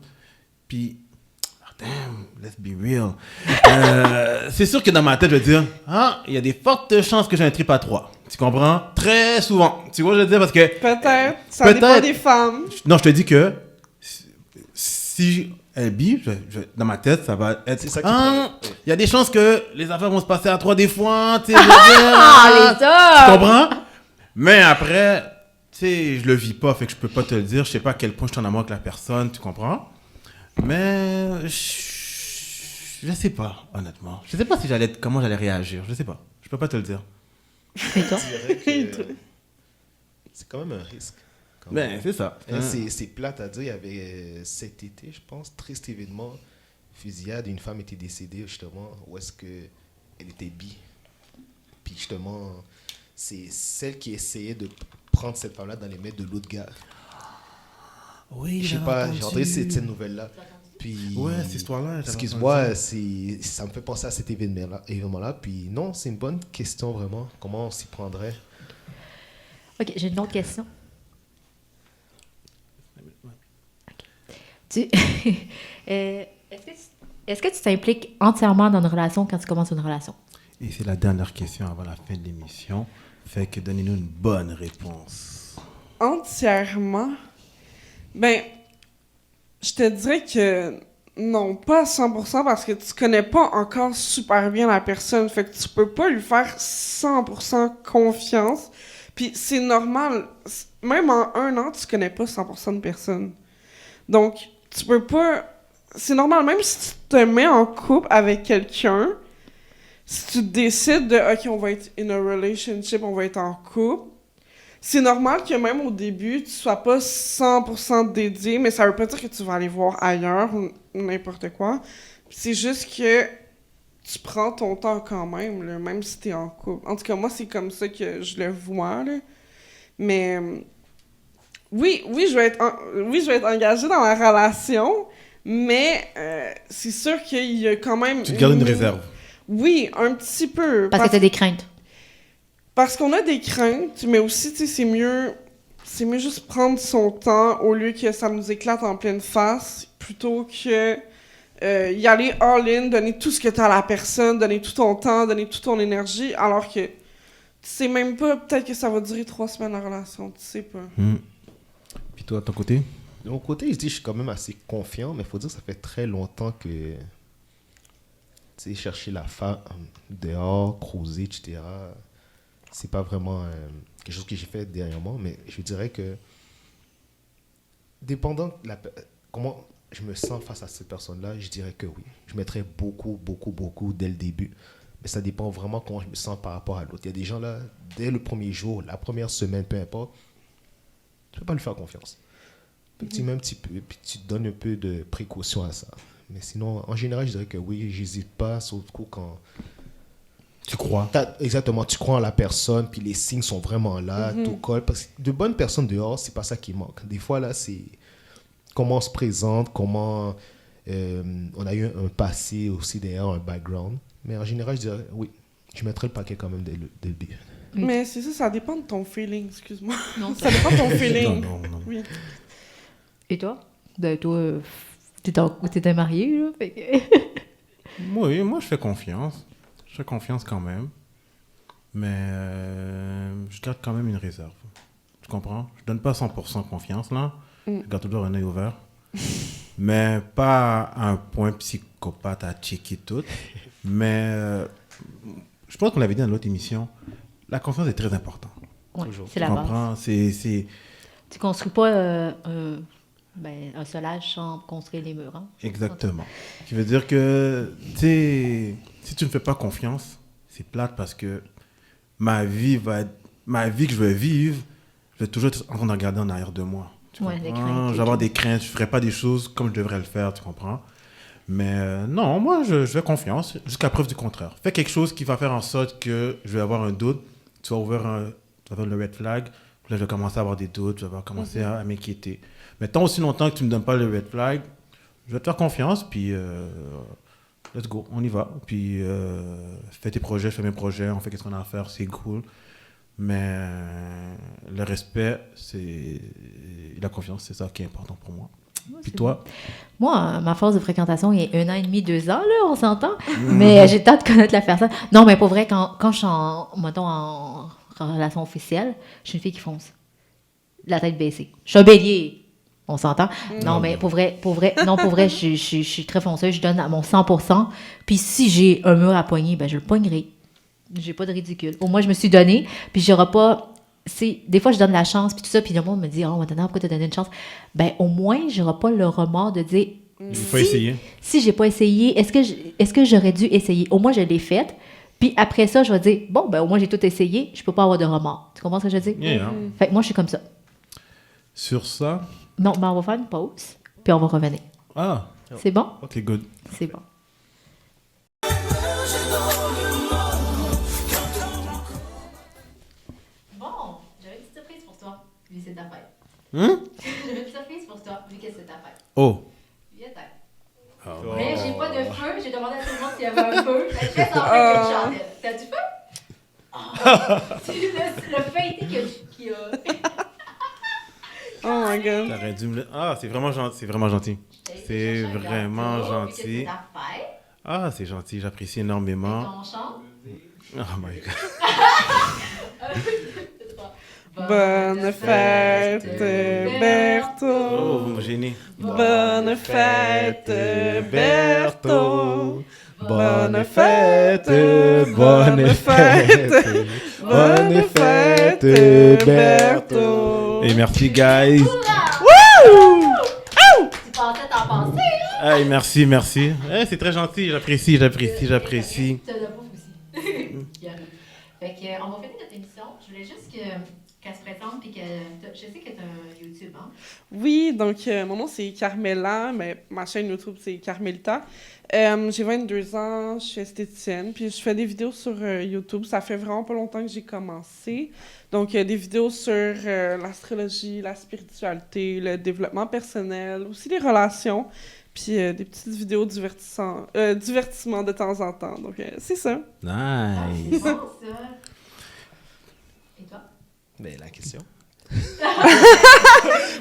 puis, damn, let's be real. C'est sûr que dans ma tête, je vais dire, il y a des fortes chances que j'ai un trip à 3. Tu comprends? Très souvent. Tu vois, je veux dire, parce que... Peut-être. Ça dépend des femmes. Non, je te dis que si elle est bi, dans ma tête, ça va être... C'est ça qui il y a des chances que les affaires vont se passer à 3 des fois, tu sais. Ah, les Tu hommes! comprends? Mais après, tu sais, je le vis pas, fait que je peux pas te le dire. Je sais pas à quel point je suis en amour avec la personne, tu comprends? Mais je sais pas, honnêtement. Je sais pas si comment j'allais réagir. Je sais pas. Je peux pas te le dire. Et toi? Je dirais que c'est quand même un risque. quand Ben, même. c'est ça. C'est plate à dire. Il y avait cet été, je pense, triste événement, fusillade. Une femme était décédée, justement, où est-ce qu'elle était bi. Puis, justement, c'est celle qui essayait de prendre cette femme-là dans les mains de l'autre gars. Oui, Je sais pas, j'ai entendu cette nouvelle-là. Puis, Ouais, cette histoire-là. j'avais excuse-moi, entendu. ça me fait penser à cet événement-là. Puis non, c'est une bonne question vraiment. Comment on s'y prendrait? OK, j'ai une autre question. Tu... est-ce que tu t'impliques entièrement dans une relation quand tu commences une relation? Et c'est la dernière question avant la fin de l'émission. Fait que donnez-nous une bonne réponse. Entièrement. Ben, je te dirais que non, pas à 100% parce que tu connais pas encore super bien la personne. Fait que tu peux pas lui faire 100% confiance. Puis c'est normal. Même en 1 an, tu connais pas 100% de personne. Donc, tu peux pas... C'est normal, même si tu te mets en couple avec quelqu'un, si tu décides de « OK, on va être in a relationship, on va être en couple », c'est normal que même au début, tu sois pas 100% dédié, mais ça veut pas dire que tu vas aller voir ailleurs ou n'importe quoi. C'est juste que tu prends ton temps quand même, là, même si t'es en couple. En tout cas, moi, c'est comme ça que je le vois, là. Mais oui, je vais être engagée dans la relation, mais c'est sûr qu'il y a quand même... Tu te gardes une réserve. Oui, un petit peu. Parce que tu as des craintes. Parce qu'on a des craintes, mais aussi, tu sais, c'est mieux juste prendre son temps au lieu que ça nous éclate en pleine face, plutôt que y aller all-in, donner tout ce que tu as à la personne, donner tout ton temps, donner toute ton énergie, alors que tu sais même pas, peut-être que ça va durer 3 semaines la relation, tu sais pas. Puis toi, de ton côté? De mon côté, je suis quand même assez confiant, mais il faut dire que ça fait très longtemps que, tu sais, chercher la femme dehors, cruiser, etc., c'est pas vraiment quelque chose que j'ai fait dernièrement, mais je dirais que, dépendant de comment je me sens face à cette personne-là, je dirais que oui. Je mettrais beaucoup dès le début. Mais ça dépend vraiment comment je me sens par rapport à l'autre. Il y a des gens là, dès le premier jour, la première semaine, peu importe, tu ne peux pas lui faire confiance. Tu mets un petit peu, puis tu donnes un peu de précaution à ça. Mais sinon, en général, je dirais que oui, j'hésite pas, surtout quand... Tu crois? Exactement, tu crois en la personne, puis les signes sont vraiment là, tout colle. Parce que de bonnes personnes dehors, c'est pas ça qui manque. Des fois, là, c'est comment on se présente, comment on a eu un passé aussi derrière, un background. Mais en général, je dirais, oui, je mettrais le paquet quand même dès le début. Oui. Mais c'est ça dépend de ton feeling, excuse-moi. Non, Ça dépend de ton feeling. Non. Oui. Et toi? Ben, toi, t'étais marié, là. Fait que... Oui, moi, je fais confiance. Je fais confiance quand même. Mais je garde quand même une réserve. Tu comprends? Je donne pas 100% confiance, là. Je garde toujours un œil ouvert. Mais pas à un point psychopathe à checker tout. Mais je pense qu'on l'avait dit dans l'autre émission, la confiance est très importante. Ouais, Toujours. c'est Tu la base. comprends? Tu construis pas un solage sans construire les murs. Hein? Exactement. Ce qui veut dire que, tu sais, si tu ne fais pas confiance, c'est plate parce que ma vie que je veux vivre, je vais toujours être en train de regarder en arrière de moi. Tu Ouais, des comprends? craintes, Je vais avoir des craintes, je ne ferai pas des choses comme je devrais le faire, tu comprends? Mais non, moi, je fais confiance jusqu'à preuve du contraire. Fais quelque chose qui va faire en sorte que je vais avoir un doute, tu vas faire le red flag, puis là, je vais commencer à avoir des doutes, je vais commencer à m'inquiéter. Mais tant aussi longtemps que tu ne me donnes pas le red flag, je vais te faire confiance, puis let's go, on y va. Puis fais tes projets, je fais mes projets, on fait qu'est-ce qu'on a à faire, c'est cool. Mais le respect, la confiance, c'est ça qui est important pour moi. Puis toi? Moi, ma force de fréquentation est 1 an et demi, 2 ans, là, on s'entend. Mais j'ai le temps de connaître la personne. Non, mais pour vrai, quand je suis en relation officielle, je suis une fille qui fonce. La tête baissée. Je suis un bélier. On s'entend? Non, mais pour vrai, je suis très fonceuse. Je donne à mon 100%. Puis si j'ai un mur à poigner, ben je le pognerai. J'ai pas de ridicule. Au moins, je me suis donné. Puis j'aurai pas... Des fois, je donne la chance, puis tout ça, puis le monde me dit « Oh, maintenant, pourquoi t'as donné une chance? » Ben, au moins, j'aurai pas le remords de dire J'ai pas essayé. Si j'ai pas essayé, est-ce que j'aurais dû essayer? Au moins, je l'ai faite. Puis après ça, je vais dire « Bon, ben au moins, j'ai tout essayé. Je peux pas avoir de remords. » Tu comprends ce que je veux dire? Yeah. Fait que moi, je suis comme ça. Sur ça? Non, mais on va faire une pause, puis on va revenir. Ah, C'est bon? ok, good. C'est bon. Bon, j'avais une petite surprise pour toi, vu que c'est ta fête. J'avais une petite surprise pour toi, vu que c'est ta fête. Oh. Viens-t'en. Mais j'ai pas de feu, j'ai demandé à tout le monde s'il y avait un feu. Fait que je fais semblant que je chantais. T'as du feu? Oh, c'est le feuilleté qui a... Oh my god. T'aurais dû me le... Ah, c'est vraiment gentil, c'est vraiment genti. C'est vraiment Vu que gentil. c'est ta fête, Ah, c'est gentil, j'apprécie énormément. on chante. Oh my god. Bonne fête, Bertho. Oh, vous me gênez. Bonne fête, Bertho. Bonne fête, bonne fête, bonne fête, Bertho. Et merci, guys. Tu pensais t'en penser, hein? Hey, merci. Hey, c'est très gentil, j'apprécie. Tu as la bouffe aussi. Qui arrive. Fait que, on va finir notre émission. Je voulais juste qu'elle se présente puis que... Je sais que tu as un YouTube, hein? Oui, donc mon nom c'est Carmela, mais ma chaîne YouTube c'est Carmelita. J'ai 22 ans, je suis esthéticienne, puis je fais des vidéos sur YouTube. Ça fait vraiment pas longtemps que j'ai commencé. Donc des vidéos sur l'astrologie, la spiritualité, le développement personnel, aussi les relations, puis des petites vidéos divertissement de temps en temps. Donc c'est ça. Nice. C'est bon, ça. Et toi? Mais la question.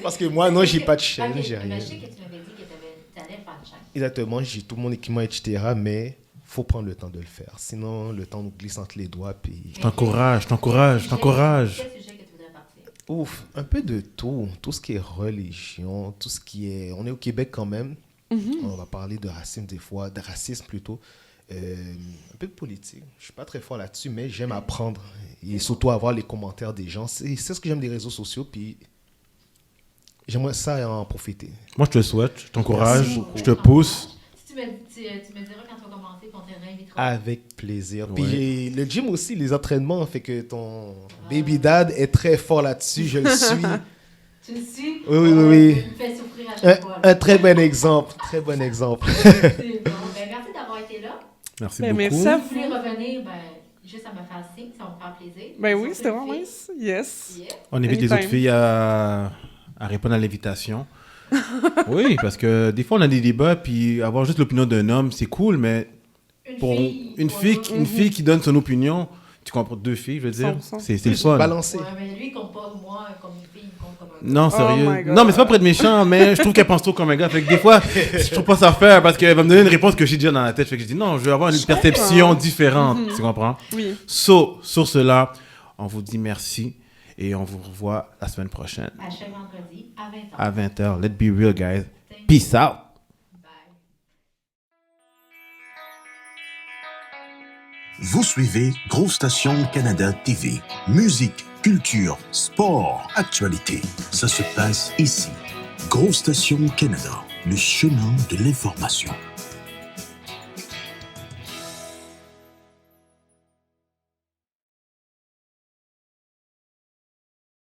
Parce que moi, non, j'ai pas de chaîne, Ok, j'ai mais rien. je sais que tu m'avais dit que tu allais faire une chaîne. Exactement, j'ai tout mon équipement, etc. Mais faut prendre le temps de le faire. Sinon, le temps nous glisse entre les doigts. Puis... Je t'encourage. Quel sujet que tu voudrais partir? Ouf, un peu de tout. Tout ce qui est religion, tout ce qui est... On est au Québec quand même. On va parler de racisme des fois, de racisme plutôt. Un peu de politique. Je suis pas très fort là-dessus, mais j'aime apprendre. Et surtout avoir les commentaires des gens. C'est ce que j'aime des réseaux sociaux. Puis j'aimerais ça en profiter. Moi, je te le souhaite, je t'encourage, Merci beaucoup. je te pousse. Si tu me diras quand tu vas commencer, qu'on te réinvitera. Avec plaisir. Ouais. Puis le gym aussi, les entraînements, fait que ton baby dad est très fort là-dessus. Je le suis. Tu le suis? Oui. Tu me fais souffrir à chaque prochaine fois. Un très bon exemple. Très bon exemple. C'est bon. Ben, merci d'avoir été là. Merci Ben, beaucoup. merci Si à vous voulez revenir, ben, juste à me faire signe, ça va me faire plaisir. Ben oui, Surtout c'était une vraiment fille. nice. Yes. Yeah. On invite les Anytime. autres filles à répondre à l'invitation. Oui, parce que des fois, on a des débats, puis avoir juste l'opinion d'un homme, c'est cool, mais pour une fille qui donne son opinion, tu comprends, deux filles, je veux dire, 100%. c'est le fun. Balancé. Ouais, mais lui, il compte pas moi comme une fille, il compte comme un gars. Non, sérieux. Oh my God. Non, mais c'est pas pour être méchant, mais je trouve qu'elle pense trop comme un gars. Fait que des fois, je trouve pas ça faire parce qu'elle va me donner une réponse que j'ai déjà dans la tête. Fait que je dis non, je veux avoir une perception différente. Tu comprends? Oui. Sur cela, on vous dit merci et on vous revoit la semaine prochaine À chaque vendredi, à 20h. à 20h. Let's be real, guys. Peace out. Bye. Vous suivez Grosse Station Canada TV. Musique, culture, sport, actualité. Ça se passe ici. Grosse Station Canada, le chemin de l'information.